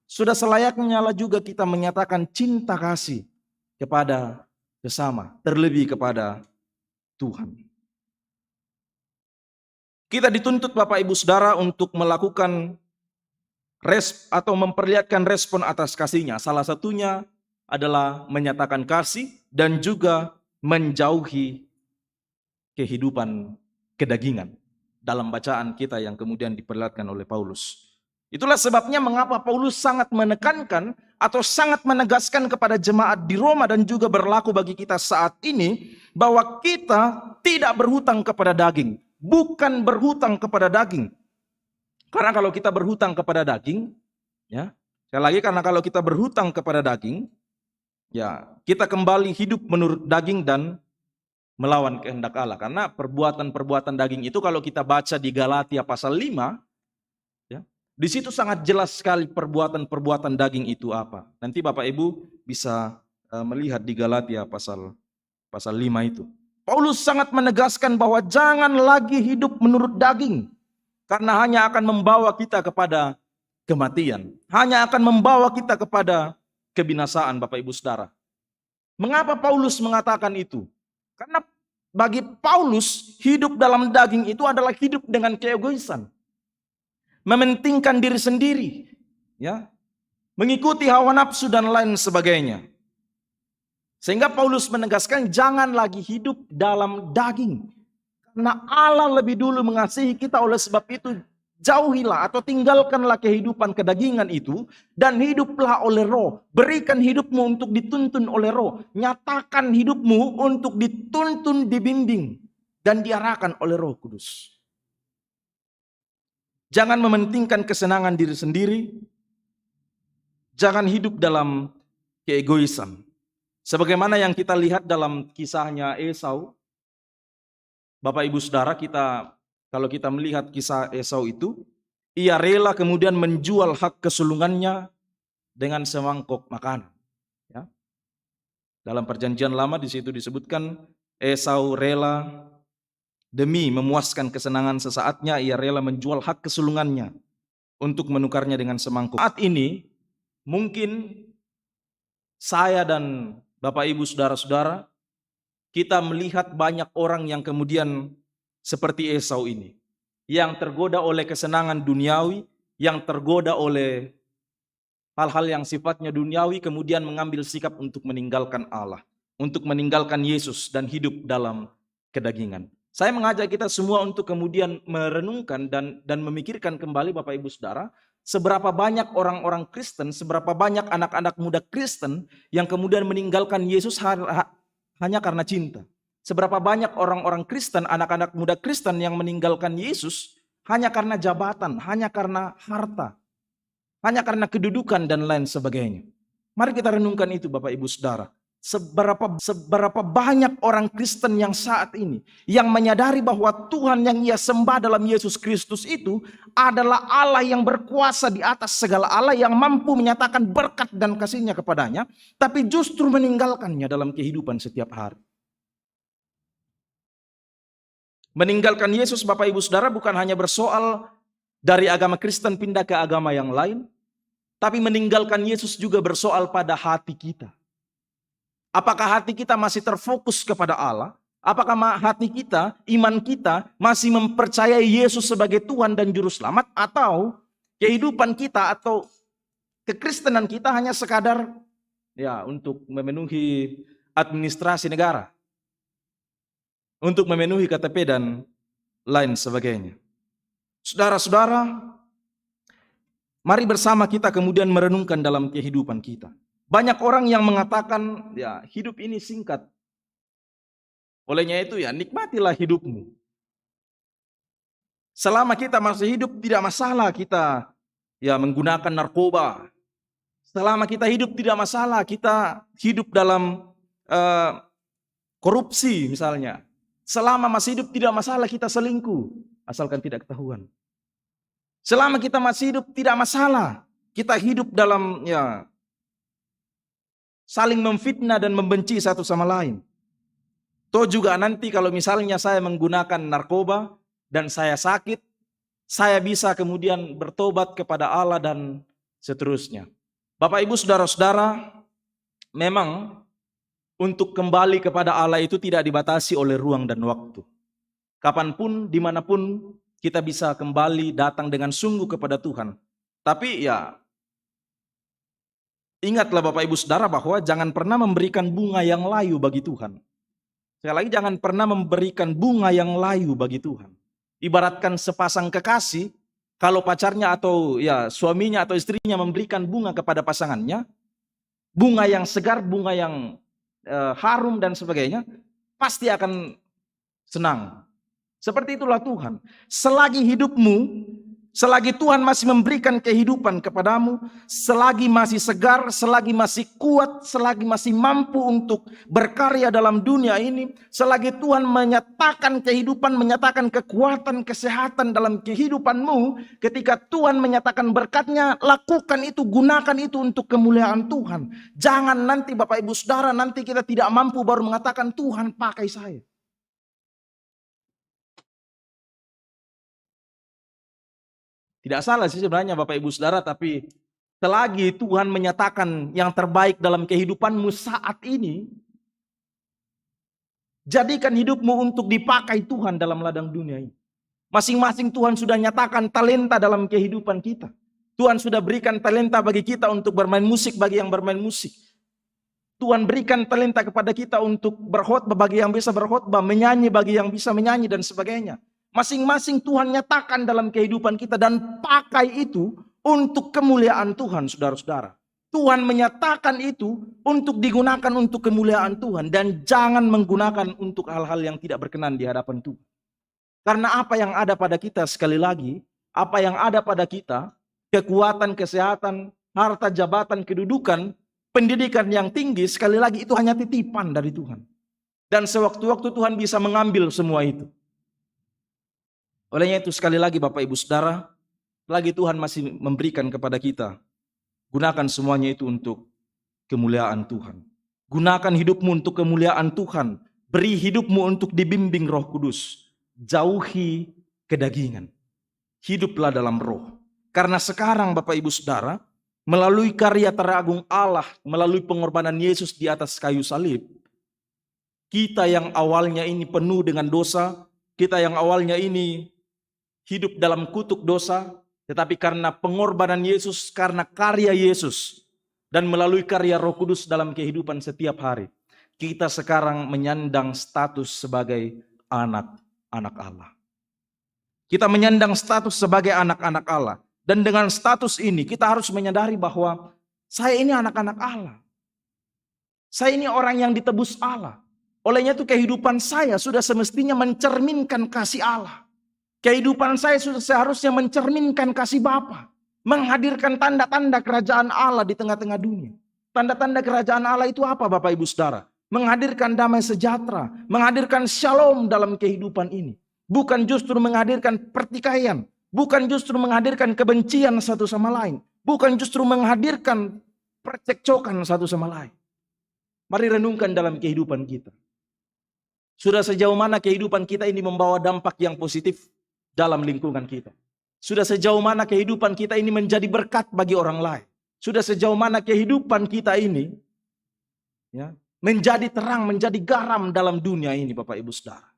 sudah selayaknya lah juga kita menyatakan cinta kasih kepada sesama, terlebih kepada Tuhan. Kita dituntut Bapak Ibu Saudara untuk melakukan atau memperlihatkan respon atas kasihnya. Salah satunya adalah menyatakan kasih dan juga menjauhi kehidupan kedagingan. Dalam bacaan kita yang kemudian diperlihatkan oleh Paulus. Itulah sebabnya mengapa Paulus sangat menekankan atau sangat menegaskan kepada jemaat di Roma dan juga berlaku bagi kita saat ini bahwa kita tidak berhutang kepada daging, bukan berhutang kepada daging. Karena kalau kita berhutang kepada daging, ya, sekali lagi karena kalau kita berhutang kepada daging, ya, kita kembali hidup menurut daging dan melawan kehendak Allah. Karena perbuatan-perbuatan daging itu kalau kita baca di Galatia pasal 5, di situ sangat jelas sekali perbuatan-perbuatan daging itu apa. Nanti Bapak Ibu bisa melihat di Galatia pasal 5 itu. Paulus sangat menegaskan bahwa jangan lagi hidup menurut daging. Karena hanya akan membawa kita kepada kematian. Hanya akan membawa kita kepada kebinasaan Bapak Ibu Saudara. Mengapa Paulus mengatakan itu? Karena bagi Paulus hidup dalam daging itu adalah hidup dengan keegoisan. Mementingkan diri sendiri, ya, mengikuti hawa nafsu dan lain sebagainya. Sehingga Paulus menegaskan jangan lagi hidup dalam daging. Karena Allah lebih dulu mengasihi kita, oleh sebab itu jauhilah atau tinggalkanlah kehidupan kedagingan itu dan hiduplah oleh roh. Berikan hidupmu untuk dituntun oleh roh. Nyatakan hidupmu untuk dituntun, dibimbing dan diarahkan oleh Roh Kudus. Jangan mementingkan kesenangan diri sendiri. Jangan hidup dalam keegoisan. Sebagaimana yang kita lihat dalam kisahnya Esau. Bapak Ibu Saudara, kalau kita melihat kisah Esau itu, ia rela kemudian menjual hak kesulungannya dengan semangkok makanan. Ya. Dalam Perjanjian Lama di situ disebutkan Esau rela demi memuaskan kesenangan sesaatnya, ia rela menjual hak kesulungannya untuk menukarnya dengan semangkuk. Saat ini, mungkin saya dan Bapak Ibu Saudara-saudara, kita melihat banyak orang yang kemudian seperti Esau ini. Yang tergoda oleh kesenangan duniawi, yang tergoda oleh hal-hal yang sifatnya duniawi, kemudian mengambil sikap untuk meninggalkan Allah. Untuk meninggalkan Yesus dan hidup dalam kedagingan. Saya mengajak kita semua untuk kemudian merenungkan dan memikirkan kembali Bapak Ibu Saudara, seberapa banyak orang-orang Kristen, seberapa banyak anak-anak muda Kristen yang kemudian meninggalkan Yesus hanya karena cinta. Seberapa banyak orang-orang Kristen, anak-anak muda Kristen yang meninggalkan Yesus hanya karena jabatan, hanya karena harta, hanya karena kedudukan dan lain sebagainya. Mari kita renungkan itu Bapak Ibu Saudara. Seberapa banyak orang Kristen yang saat ini yang menyadari bahwa Tuhan yang ia sembah dalam Yesus Kristus itu adalah Allah yang berkuasa di atas segala Allah, yang mampu menyatakan berkat dan kasih-Nya kepadanya, tapi justru meninggalkannya dalam kehidupan setiap hari. Meninggalkan Yesus Bapak Ibu Saudara bukan hanya bersoal dari agama Kristen pindah ke agama yang lain, tapi meninggalkan Yesus juga bersoal pada hati kita. Apakah hati kita masih terfokus kepada Allah? Apakah hati kita, iman kita masih mempercayai Yesus sebagai Tuhan dan Juru Selamat? Atau kehidupan kita atau kekristenan kita hanya sekadar ya untuk memenuhi administrasi negara, untuk memenuhi KTP dan lain sebagainya. Saudara-saudara, mari bersama kita kemudian merenungkan dalam kehidupan kita. Banyak orang yang mengatakan, ya hidup ini singkat. Olehnya itu ya nikmatilah hidupmu. Selama kita masih hidup tidak masalah kita ya menggunakan narkoba. Selama kita hidup tidak masalah, kita hidup dalam korupsi misalnya. Selama masih hidup tidak masalah kita selingkuh, asalkan tidak ketahuan. Selama kita masih hidup tidak masalah, kita hidup dalam saling memfitnah dan membenci satu sama lain. Toh juga nanti kalau misalnya saya menggunakan narkoba dan saya sakit, saya bisa kemudian bertobat kepada Allah dan seterusnya. Bapak Ibu saudara-saudara, memang untuk kembali kepada Allah itu tidak dibatasi oleh ruang dan waktu. Kapanpun, dimanapun kita bisa kembali datang dengan sungguh kepada Tuhan. Tapi ingatlah Bapak Ibu saudara bahwa jangan pernah memberikan bunga yang layu bagi Tuhan. Sekali lagi, jangan pernah memberikan bunga yang layu bagi Tuhan. Ibaratkan sepasang kekasih, kalau pacarnya atau suaminya atau istrinya memberikan bunga kepada pasangannya, bunga yang segar, bunga yang harum dan sebagainya, pasti akan senang. Seperti itulah Tuhan. Selagi hidupmu, selagi Tuhan masih memberikan kehidupan kepadamu, selagi masih segar, selagi masih kuat, selagi masih mampu untuk berkarya dalam dunia ini, selagi Tuhan menyatakan kehidupan, menyatakan kekuatan, kesehatan dalam kehidupanmu, ketika Tuhan menyatakan berkatnya, lakukan itu, gunakan itu untuk kemuliaan Tuhan. Jangan nanti Bapak Ibu Saudara, nanti kita tidak mampu baru mengatakan Tuhan pakai saya. Tidak salah sih sebenarnya Bapak Ibu Saudara, tapi selagi Tuhan menyatakan yang terbaik dalam kehidupanmu saat ini, jadikan hidupmu untuk dipakai Tuhan dalam ladang dunia ini. Masing-masing Tuhan sudah nyatakan talenta dalam kehidupan kita. Tuhan sudah berikan talenta bagi kita untuk bermain musik bagi yang bermain musik. Tuhan berikan talenta kepada kita untuk berkhotbah bagi yang bisa berkhotbah, menyanyi bagi yang bisa menyanyi dan sebagainya. Masing-masing Tuhan nyatakan dalam kehidupan kita dan pakai itu untuk kemuliaan Tuhan, saudara-saudara. Tuhan menyatakan itu untuk digunakan untuk kemuliaan Tuhan dan jangan menggunakan untuk hal-hal yang tidak berkenan di hadapan Tuhan. Karena apa yang ada pada kita, sekali lagi, apa yang ada pada kita, kekuatan, kesehatan, harta, jabatan, kedudukan, pendidikan yang tinggi, sekali lagi itu hanya titipan dari Tuhan. Dan sewaktu-waktu Tuhan bisa mengambil semua itu. Olehnya itu sekali lagi Bapak Ibu Saudara, lagi Tuhan masih memberikan kepada kita, gunakan semuanya itu untuk kemuliaan Tuhan. Gunakan hidupmu untuk kemuliaan Tuhan. Beri hidupmu untuk dibimbing Roh Kudus. Jauhi kedagingan. Hiduplah dalam roh. Karena sekarang Bapak Ibu Saudara, melalui karya teragung Allah, melalui pengorbanan Yesus di atas kayu salib, kita yang awalnya ini penuh dengan dosa, kita yang awalnya ini hidup dalam kutuk dosa, tetapi karena pengorbanan Yesus, karena karya Yesus, dan melalui karya Roh Kudus dalam kehidupan setiap hari, kita sekarang menyandang status sebagai anak-anak Allah. Kita menyandang status sebagai anak-anak Allah. Dan dengan status ini kita harus menyadari bahwa saya ini anak-anak Allah. Saya ini orang yang ditebus Allah. Olehnya itu kehidupan saya sudah semestinya mencerminkan kasih Allah. Kehidupan saya sudah seharusnya mencerminkan kasih Bapa, menghadirkan tanda-tanda kerajaan Allah di tengah-tengah dunia. Tanda-tanda kerajaan Allah itu apa Bapak Ibu Saudara? Menghadirkan damai sejahtera, menghadirkan shalom dalam kehidupan ini. Bukan justru menghadirkan pertikaian, bukan justru menghadirkan kebencian satu sama lain, bukan justru menghadirkan percekcokan satu sama lain. Mari renungkan dalam kehidupan kita. Sudah sejauh mana kehidupan kita ini membawa dampak yang positif dalam lingkungan kita. Sudah sejauh mana kehidupan kita ini menjadi berkat bagi orang lain. Sudah sejauh mana kehidupan kita ini menjadi terang, menjadi garam dalam dunia ini Bapak Ibu Saudara.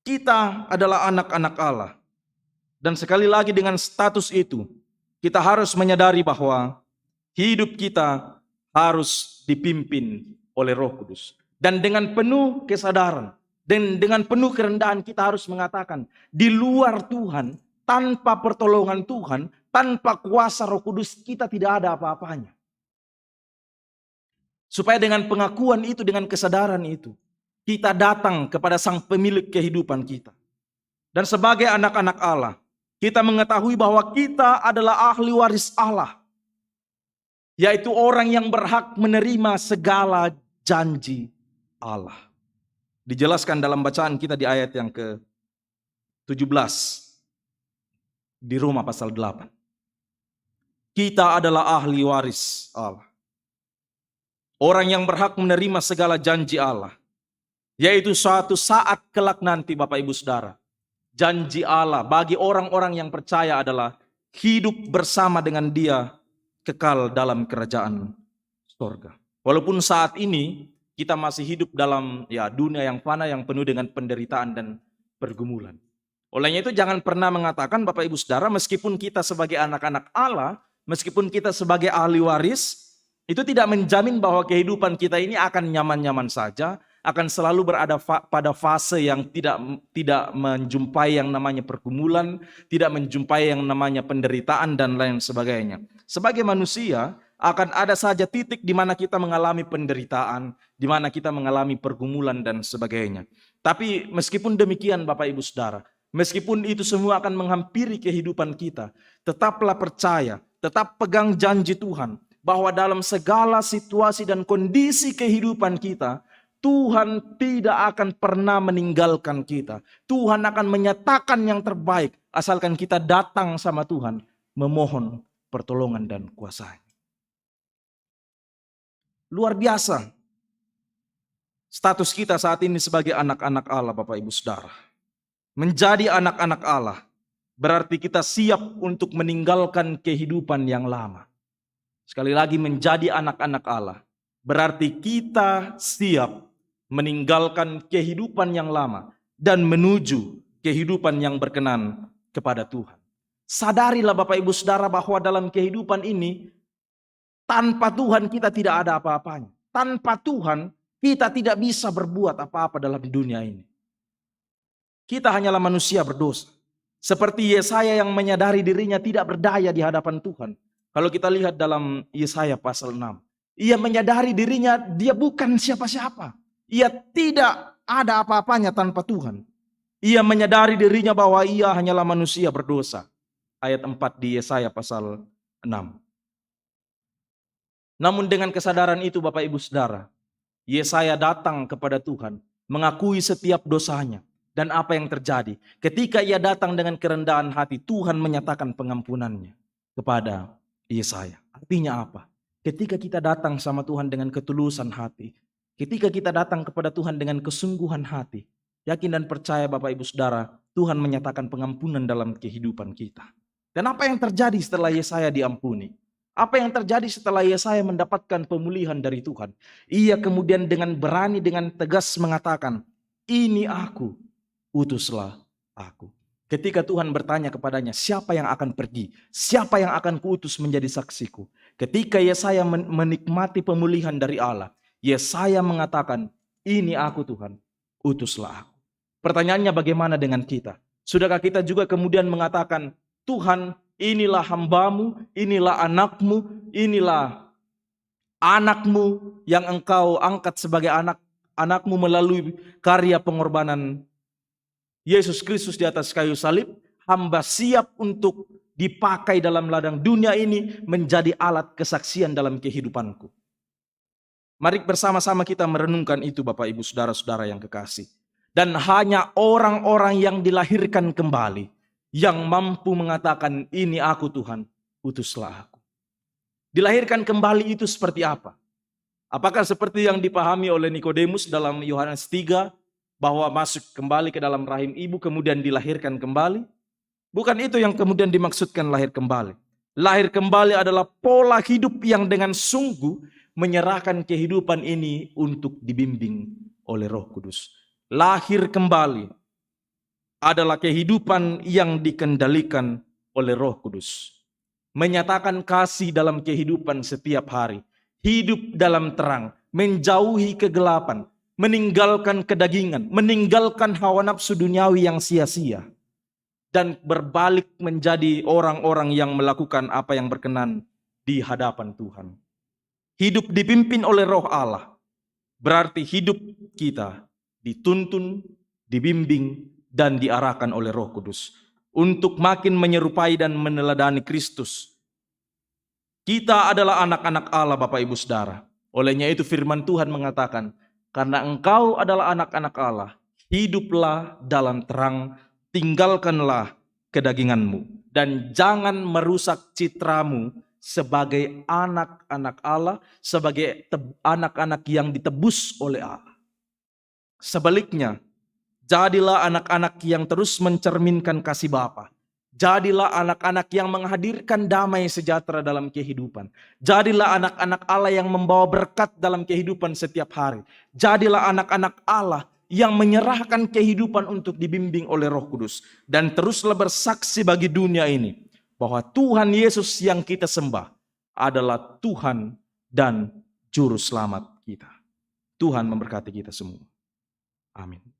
Kita adalah anak-anak Allah. Dan sekali lagi dengan status itu, kita harus menyadari bahwa hidup kita harus dipimpin oleh Roh Kudus. Dan dengan penuh kesadaran, dan dengan penuh kerendahan kita harus mengatakan, di luar Tuhan, tanpa pertolongan Tuhan, tanpa kuasa Roh Kudus, kita tidak ada apa-apanya. Supaya dengan pengakuan itu, dengan kesadaran itu, kita datang kepada Sang Pemilik kehidupan kita. Dan sebagai anak-anak Allah, kita mengetahui bahwa kita adalah ahli waris Allah, yaitu orang yang berhak menerima segala janji Allah. Dijelaskan dalam bacaan kita di ayat yang ke-17 di Roma pasal 8. Kita adalah ahli waris Allah. Orang yang berhak menerima segala janji Allah, yaitu suatu saat kelak nanti Bapak Ibu Saudara, janji Allah bagi orang-orang yang percaya adalah hidup bersama dengan Dia kekal dalam kerajaan surga. Walaupun saat ini kita masih hidup dalam dunia yang fana yang penuh dengan penderitaan dan pergumulan. Olehnya itu jangan pernah mengatakan Bapak Ibu Saudara, meskipun kita sebagai anak-anak Allah, meskipun kita sebagai ahli waris, itu tidak menjamin bahwa kehidupan kita ini akan nyaman-nyaman saja, akan selalu berada pada fase yang tidak menjumpai yang namanya pergumulan, tidak menjumpai yang namanya penderitaan dan lain sebagainya. Sebagai manusia akan ada saja titik di mana kita mengalami penderitaan, di mana kita mengalami pergumulan dan sebagainya. Tapi meskipun demikian Bapak Ibu Saudara, meskipun itu semua akan menghampiri kehidupan kita, tetaplah percaya, tetap pegang janji Tuhan bahwa dalam segala situasi dan kondisi kehidupan kita, Tuhan tidak akan pernah meninggalkan kita. Tuhan akan menyatakan yang terbaik asalkan kita datang sama Tuhan memohon pertolongan dan kuasa-Nya. Luar biasa status kita saat ini sebagai anak-anak Allah Bapak Ibu Saudara. Menjadi anak-anak Allah berarti kita siap untuk meninggalkan kehidupan yang lama. Sekali lagi, menjadi anak-anak Allah berarti kita siap meninggalkan kehidupan yang lama dan menuju kehidupan yang berkenan kepada Tuhan. Sadarilah Bapak Ibu Saudara bahwa dalam kehidupan ini tanpa Tuhan kita tidak ada apa-apanya. Tanpa Tuhan kita tidak bisa berbuat apa-apa dalam dunia ini. Kita hanyalah manusia berdosa. Seperti Yesaya yang menyadari dirinya tidak berdaya di hadapan Tuhan. Kalau kita lihat dalam Yesaya pasal 6. Ia menyadari dirinya dia bukan siapa-siapa. Ia tidak ada apa-apanya tanpa Tuhan. Ia menyadari dirinya bahwa ia hanyalah manusia berdosa. Ayat 4 di Yesaya pasal 6. Namun dengan kesadaran itu Bapak Ibu Saudara, Yesaya datang kepada Tuhan, mengakui setiap dosanya. Dan apa yang terjadi? Ketika ia datang dengan kerendahan hati, Tuhan menyatakan pengampunannya kepada Yesaya. Artinya apa? Ketika kita datang sama Tuhan dengan ketulusan hati, ketika kita datang kepada Tuhan dengan kesungguhan hati, yakin dan percaya Bapak Ibu Saudara, Tuhan menyatakan pengampunan dalam kehidupan kita. Dan apa yang terjadi setelah Yesaya diampuni? Apa yang terjadi setelah Yesaya mendapatkan pemulihan dari Tuhan? Ia kemudian dengan berani, dengan tegas mengatakan, ini aku, utuslah aku. Ketika Tuhan bertanya kepadanya, siapa yang akan pergi? Siapa yang akan kuutus menjadi saksiku? Ketika Yesaya menikmati pemulihan dari Allah, Yesaya mengatakan, ini aku Tuhan, utuslah aku. Pertanyaannya bagaimana dengan kita? Sudahkah kita juga kemudian mengatakan, Tuhan inilah hambamu, inilah anakmu yang engkau angkat sebagai anakmu melalui karya pengorbanan Yesus Kristus di atas kayu salib. Hamba siap untuk dipakai dalam ladang dunia ini menjadi alat kesaksian dalam kehidupanku. Mari bersama-sama kita merenungkan itu Bapak Ibu Saudara-saudara yang kekasih. Dan hanya orang-orang yang dilahirkan kembali yang mampu mengatakan ini aku Tuhan, utuslah aku. Dilahirkan kembali itu seperti apa? Apakah seperti yang dipahami oleh Nikodemus dalam Yohanes 3 bahwa masuk kembali ke dalam rahim ibu kemudian dilahirkan kembali? Bukan itu yang kemudian dimaksudkan lahir kembali. Lahir kembali adalah pola hidup yang dengan sungguh menyerahkan kehidupan ini untuk dibimbing oleh Roh Kudus. Lahir kembali adalah kehidupan yang dikendalikan oleh Roh Kudus. Menyatakan kasih dalam kehidupan setiap hari. Hidup dalam terang, menjauhi kegelapan, meninggalkan kedagingan, meninggalkan hawa nafsu duniawi yang sia-sia. Dan berbalik menjadi orang-orang yang melakukan apa yang berkenan di hadapan Tuhan. Hidup dipimpin oleh Roh Allah, berarti hidup kita dituntun, dibimbing, dan diarahkan oleh Roh Kudus. untuk makin menyerupai dan meneladani Kristus. Kita adalah anak-anak Allah, Bapak Ibu Saudara. Olehnya itu firman Tuhan mengatakan, karena engkau adalah anak-anak Allah, hiduplah dalam terang, tinggalkanlah kedaginganmu, dan jangan merusak citramu sebagai anak-anak Allah, sebagai anak-anak yang ditebus oleh Allah. Sebaliknya, jadilah anak-anak yang terus mencerminkan kasih Bapa. Jadilah anak-anak yang menghadirkan damai sejahtera dalam kehidupan. Jadilah anak-anak Allah yang membawa berkat dalam kehidupan setiap hari. Jadilah anak-anak Allah yang menyerahkan kehidupan untuk dibimbing oleh Roh Kudus. Dan teruslah bersaksi bagi dunia ini bahwa Tuhan Yesus yang kita sembah adalah Tuhan dan Juru Selamat kita. Tuhan memberkati kita semua. Amin.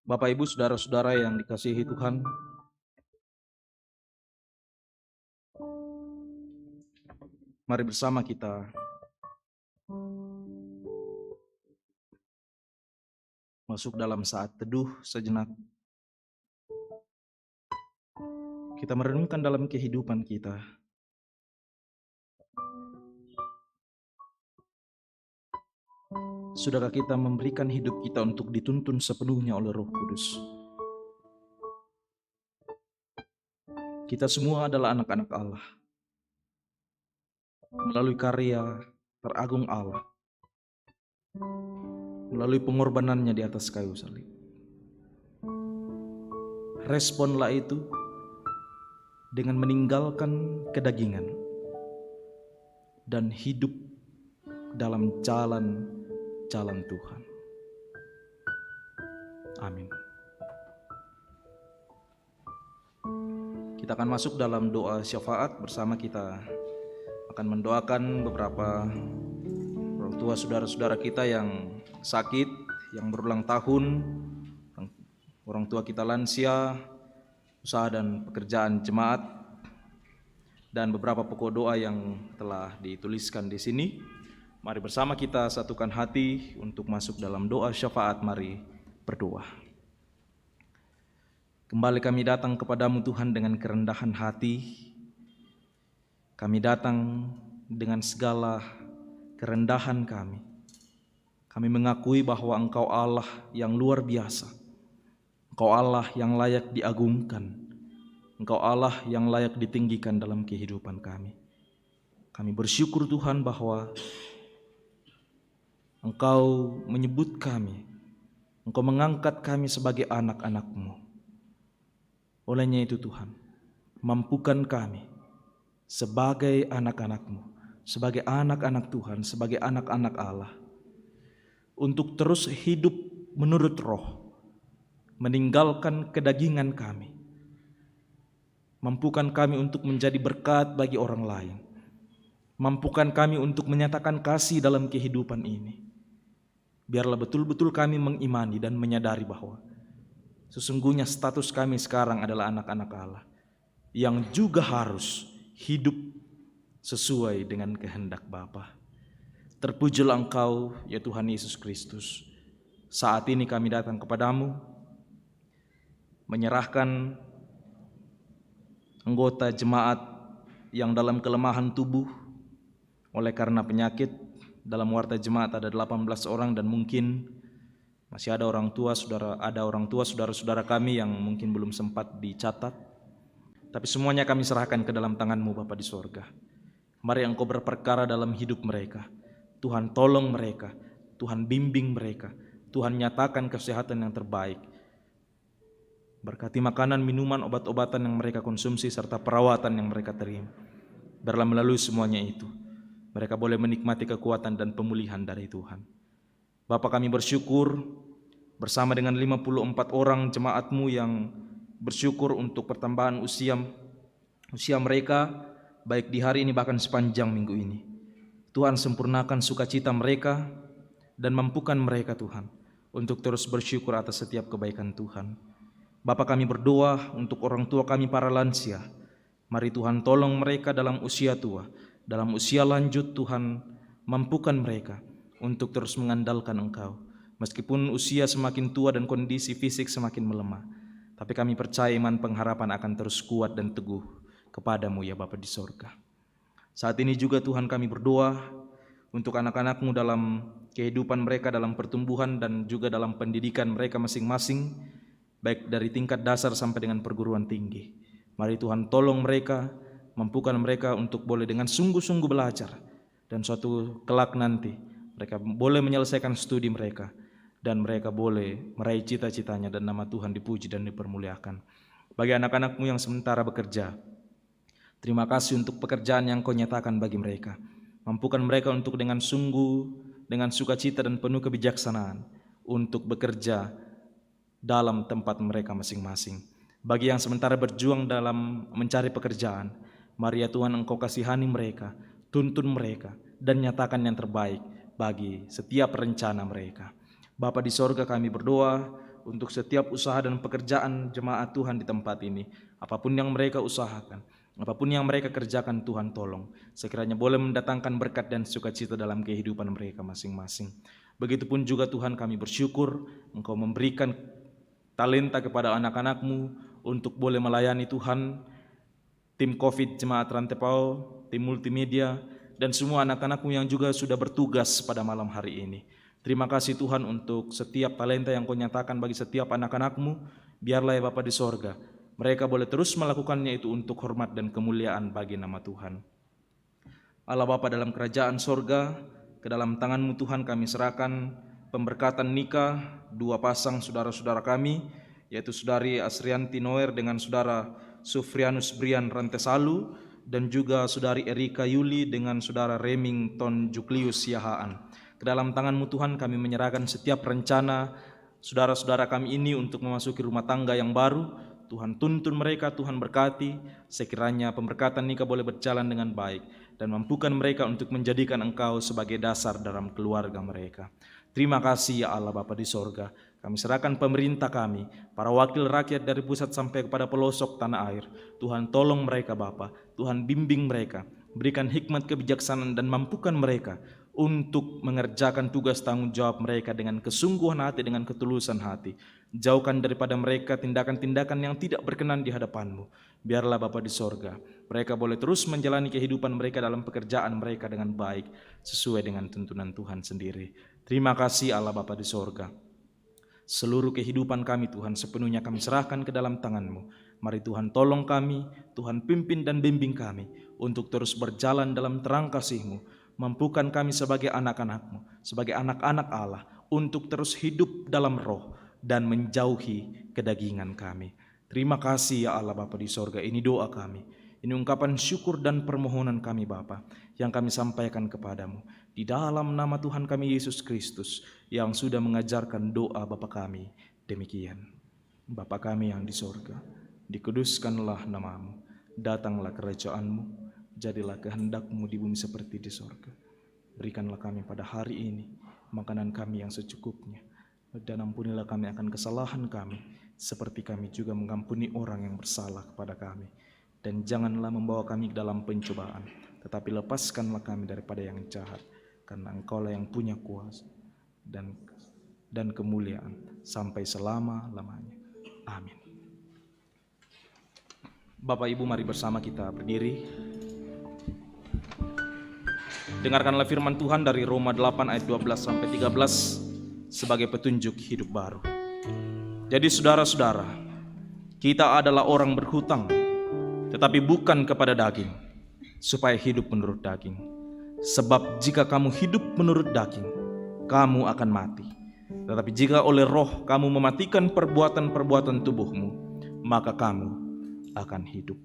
Bapak Ibu saudara-saudara yang dikasihi Tuhan, mari bersama kita masuk dalam saat teduh sejenak. Kita merenungkan dalam kehidupan kita. Sudahkah kita memberikan hidup kita untuk dituntun sepenuhnya oleh Roh Kudus? Kita semua adalah anak-anak Allah. Melalui karya teragung Allah, melalui pengorbanannya di atas kayu salib. Responlah itu dengan meninggalkan kedagingan dan hidup dalam jalan Tuhan. Amin. Kita akan masuk dalam doa syafaat bersama. Kita akan mendoakan beberapa orang tua saudara-saudara kita yang sakit, yang berulang tahun, orang tua kita lansia, usaha dan pekerjaan jemaat, dan beberapa pokok doa yang telah dituliskan di sini. Mari bersama kita satukan hati untuk masuk dalam doa syafaat. Mari berdoa. Kembali kami datang kepadamu Tuhan dengan kerendahan hati. Kami datang dengan segala kerendahan kami. Kami mengakui bahwa Engkau Allah yang luar biasa. Engkau Allah yang layak diagungkan. Engkau Allah yang layak ditinggikan dalam kehidupan kami. Kami bersyukur Tuhan bahwa Engkau menyebut kami, Engkau mengangkat kami sebagai anak-anak-Mu. Olehnya itu Tuhan, mampukan kami sebagai anak-anak-Mu, sebagai anak-anak Tuhan, sebagai anak-anak Allah, untuk terus hidup menurut roh, meninggalkan kedagingan kami. Mampukan kami untuk menjadi berkat bagi orang lain. Mampukan kami untuk menyatakan kasih dalam kehidupan ini. Biarlah betul-betul kami mengimani dan menyadari bahwa sesungguhnya status kami sekarang adalah anak-anak Allah yang juga harus hidup sesuai dengan kehendak Bapa. Terpujilah Engkau ya Tuhan Yesus Kristus. Saat ini kami datang kepadamu menyerahkan anggota jemaat yang dalam kelemahan tubuh oleh karena penyakit. Dalam warta jemaat ada 18 orang dan mungkin masih ada orang tua saudara-saudara kami yang mungkin belum sempat dicatat. Tapi semuanya kami serahkan ke dalam tangan-Mu Bapa di sorga. Mari Engkau berperkara dalam hidup mereka. Tuhan tolong mereka, Tuhan bimbing mereka, Tuhan nyatakan kesehatan yang terbaik. Berkati makanan, minuman, obat-obatan yang mereka konsumsi serta perawatan yang mereka terima. Biarlah melalui semuanya itu mereka boleh menikmati kekuatan dan pemulihan dari Tuhan. Bapa, kami bersyukur bersama dengan 54 orang jemaat-Mu yang bersyukur untuk pertambahan usia mereka, baik di hari ini bahkan sepanjang minggu ini. Tuhan sempurnakan sukacita mereka dan mampukan mereka Tuhan untuk terus bersyukur atas setiap kebaikan Tuhan. Bapa, kami berdoa untuk orang tua kami para lansia. Mari Tuhan tolong mereka dalam usia tua, dalam usia lanjut. Tuhan, mampukan mereka untuk terus mengandalkan Engkau. Meskipun usia semakin tua dan kondisi fisik semakin melemah, tapi kami percaya iman pengharapan akan terus kuat dan teguh kepadamu ya Bapa di sorga. Saat ini juga Tuhan kami berdoa untuk anak-anak-Mu dalam kehidupan mereka, dalam pertumbuhan dan juga dalam pendidikan mereka masing-masing, baik dari tingkat dasar sampai dengan perguruan tinggi. Mari Tuhan tolong mereka, mampukan mereka untuk boleh dengan sungguh-sungguh belajar, dan suatu kelak nanti mereka boleh menyelesaikan studi mereka, dan mereka boleh meraih cita-citanya dan nama Tuhan dipuji dan dipermuliakan. Bagi anak-anak-Mu yang sementara bekerja, terima kasih untuk pekerjaan yang Kau nyatakan bagi mereka. Mampukan mereka untuk dengan sungguh, dengan sukacita dan penuh kebijaksanaan untuk bekerja dalam tempat mereka masing-masing. Bagi yang sementara berjuang dalam mencari pekerjaan, mari ya Tuhan Engkau kasihani mereka, tuntun mereka, dan nyatakan yang terbaik bagi setiap rencana mereka. Bapa di sorga, kami berdoa untuk setiap usaha dan pekerjaan jemaat Tuhan di tempat ini. Apapun yang mereka usahakan, apapun yang mereka kerjakan, Tuhan tolong. Sekiranya boleh mendatangkan berkat dan sukacita dalam kehidupan mereka masing-masing. Begitupun juga Tuhan, kami bersyukur Engkau memberikan talenta kepada anak-anak-Mu untuk boleh melayani Tuhan, tim COVID Jemaat Rantepau, tim multimedia, dan semua anak-anak-Mu yang juga sudah bertugas pada malam hari ini. Terima kasih Tuhan untuk setiap talenta yang Kau nyatakan bagi setiap anak-anak-Mu. Biarlah ya Bapa di sorga, mereka boleh terus melakukannya itu untuk hormat dan kemuliaan bagi nama Tuhan. Allah Bapa dalam kerajaan sorga, ke dalam tangan-Mu Tuhan kami serahkan pemberkatan nikah dua pasang saudara-saudara kami, yaitu Saudari Asrianti Noer dengan Saudara Sufrianus Brian Rantesalu, dan juga Saudari Erika Yuli dengan Saudara Remington Juklius Yahaan. Ke dalam tangan-Mu Tuhan kami menyerahkan setiap rencana saudara-saudara kami ini untuk memasuki rumah tangga yang baru. Tuhan tuntun mereka, Tuhan berkati, sekiranya pemberkatan nikah boleh berjalan dengan baik, dan mampukan mereka untuk menjadikan Engkau sebagai dasar dalam keluarga mereka. Terima kasih ya Allah Bapa di sorga. Kami serahkan pemerintah kami, para wakil rakyat dari pusat sampai kepada pelosok tanah air. Tuhan tolong mereka Bapa, Tuhan bimbing mereka, berikan hikmat kebijaksanaan dan mampukan mereka untuk mengerjakan tugas tanggung jawab mereka dengan kesungguhan hati, dengan ketulusan hati. Jauhkan daripada mereka tindakan-tindakan yang tidak berkenan di hadapan-Mu. Biarlah Bapa di sorga, mereka boleh terus menjalani kehidupan mereka dalam pekerjaan mereka dengan baik, sesuai dengan tuntunan Tuhan sendiri. Terima kasih Allah Bapa di sorga. Seluruh kehidupan kami Tuhan sepenuhnya kami serahkan ke dalam tangan-Mu. Mari Tuhan tolong kami, Tuhan pimpin dan bimbing kami untuk terus berjalan dalam terang kasih-Mu. Mampukan kami sebagai anak-anak-Mu, sebagai anak-anak Allah, untuk terus hidup dalam roh dan menjauhi kedagingan kami. Terima kasih ya Allah Bapa di sorga. Ini doa kami, ini ungkapan syukur dan permohonan kami Bapa, yang kami sampaikan kepadamu di dalam nama Tuhan kami Yesus Kristus, yang sudah mengajarkan doa Bapa kami demikian. Bapa kami yang di sorga, dikuduskanlah nama-Mu, datanglah kerajaan-Mu, jadilah kehendak-Mu di bumi seperti di sorga. Berikanlah kami pada hari ini makanan kami yang secukupnya, dan ampunilah kami akan kesalahan kami, seperti kami juga mengampuni orang yang bersalah kepada kami. Dan janganlah membawa kami ke dalam pencobaan, tetapi lepaskanlah kami daripada yang jahat, karena Engkau-Lah yang punya kuasa dan kemuliaan sampai selama-lamanya. Amin. Bapak Ibu, mari bersama kita berdiri. Dengarkanlah firman Tuhan dari Roma 8 ayat 12 sampai 13 sebagai petunjuk hidup baru. Jadi saudara-saudara, kita adalah orang berhutang, tetapi bukan kepada daging, supaya hidup menurut daging. Sebab jika kamu hidup menurut daging, kamu akan mati. Tetapi jika oleh roh kamu mematikan perbuatan-perbuatan tubuhmu, maka kamu akan hidup.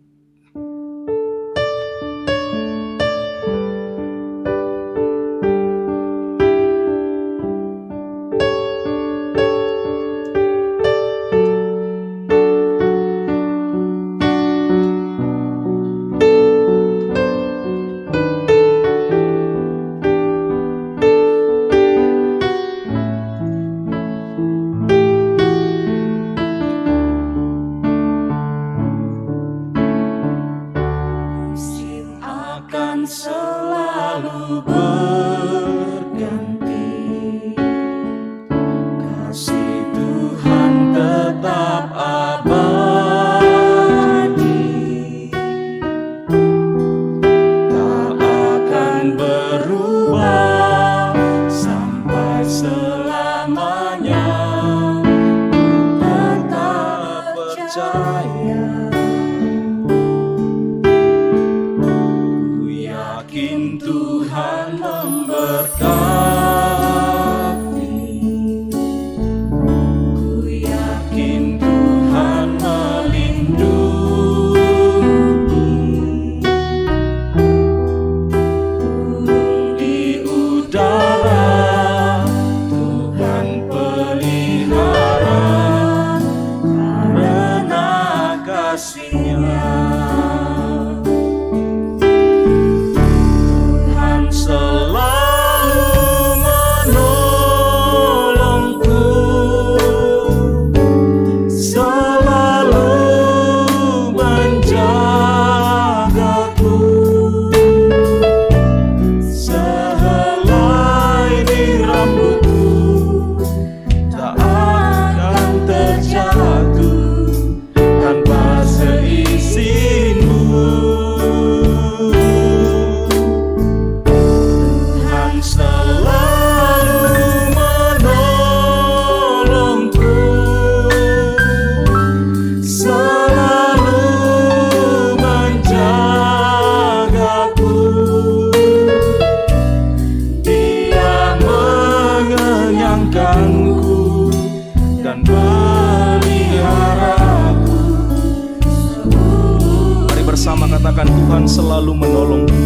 Tuhan selalu menolongku.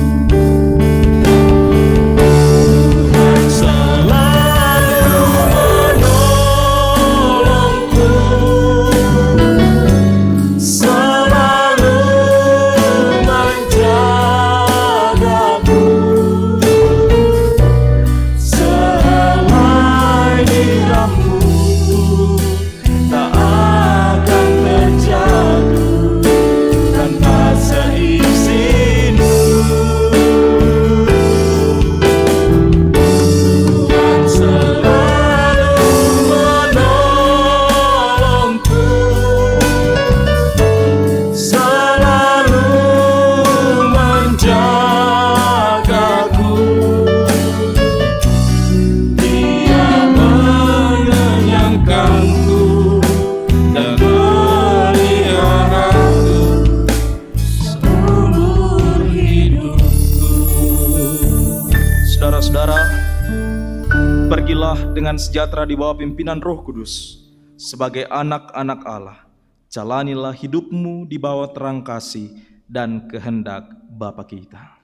Pergilah dengan sejahtera di bawah pimpinan Roh Kudus. Sebagai anak-anak Allah, jalanilah hidupmu di bawah terang kasih dan kehendak Bapa kita.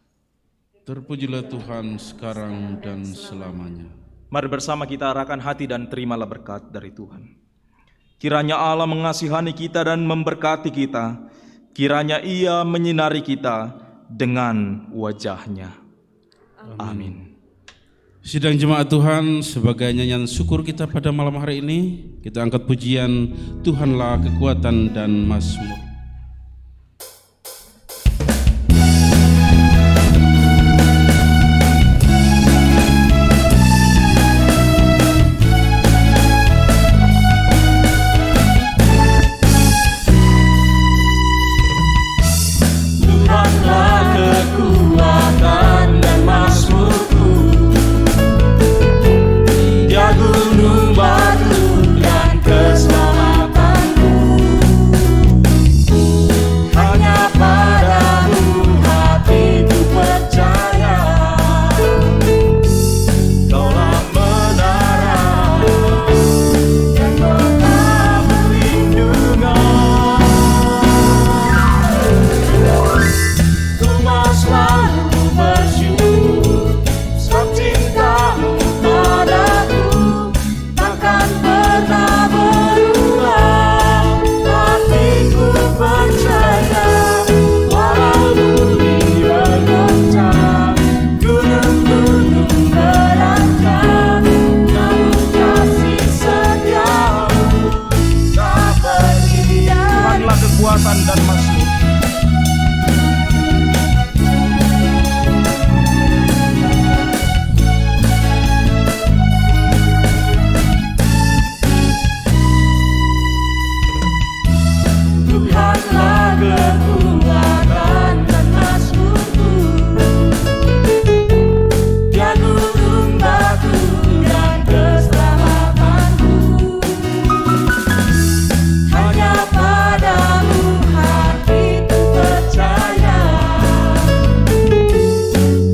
Terpujilah Tuhan sekarang dan selamanya. Mari bersama kita arahkan hati dan terimalah berkat dari Tuhan. Kiranya Allah mengasihani kita dan memberkati kita. Kiranya Ia menyinari kita dengan wajah-Nya. Amin. Sidang jemaat Tuhan, sebagai nyanyian syukur kita pada malam hari ini, kita angkat pujian Tuhanlah kekuatan dan mazmur. Tuhanlah kekuatan dan mazmurku, Dia gunung batu dan keselamatanku. Hanya padamu hatiku percaya, Kaulah menara dan kota perlindungan. Ku mau selalu bersyukur sebab cintamu padaku takkan pernah berubah. Hatiku percaya, walau bumi bergoncang, gunung-gunung berancang, namun kasih setiamu tak pergi dari Tuhanlah kekuatan dan mazmur. Tuhanlah kekuatan dan mazmurku, Dia gunung batu dan keselamatanku. Hanya padamu hatiku percaya,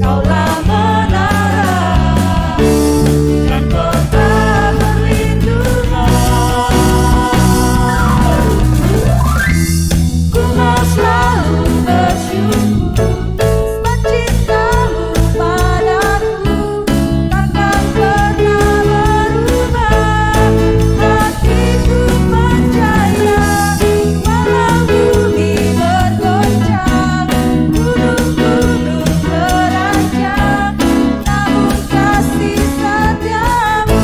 Kaulah menara dan kota perlindungan. Ku mau selalu bersyukur sebab cintamu padaku takkan pernah berubah. Hatiku percaya, walau bumi bergoncang, gunung-gunung berancang, namun kasih setiamu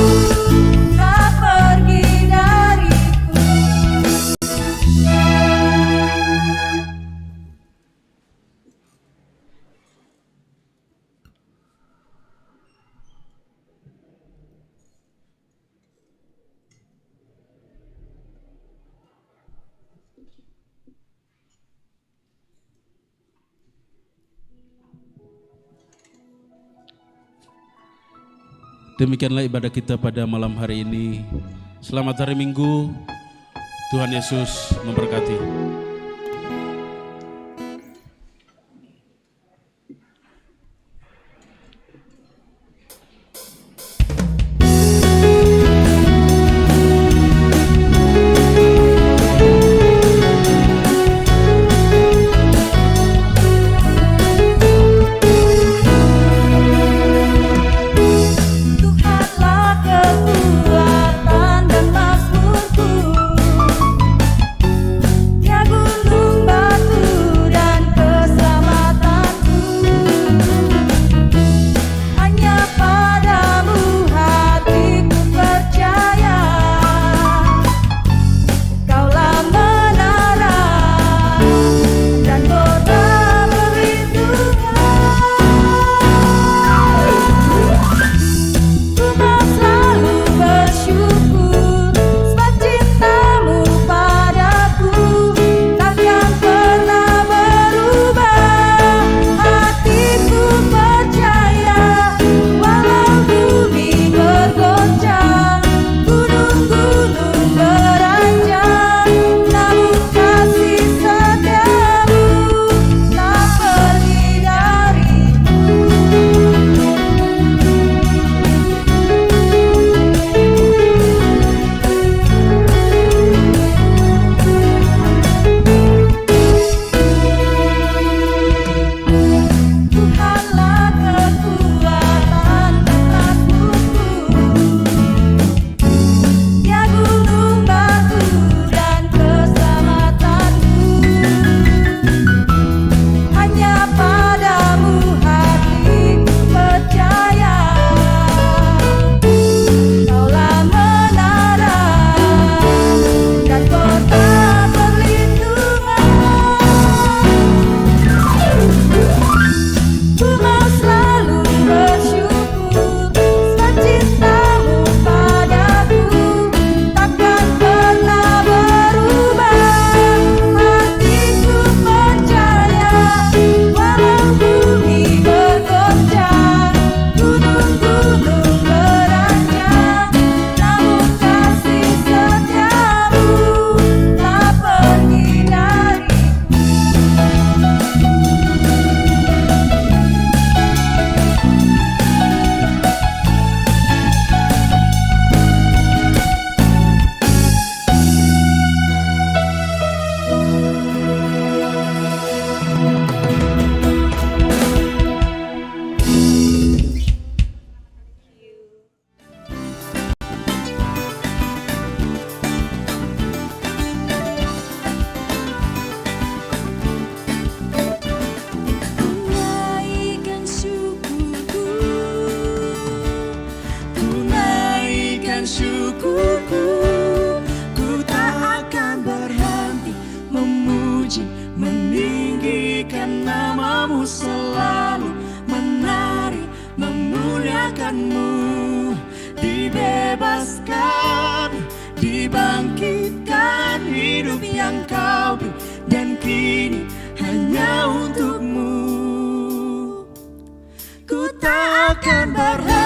tak pergi dariku. Demikianlah ibadah kita pada malam hari ini. Selamat hari Minggu. Tuhan Yesus memberkati. membangkitkan hidup yang kau beri, dan kini hanya untukmu ku takkan berhenti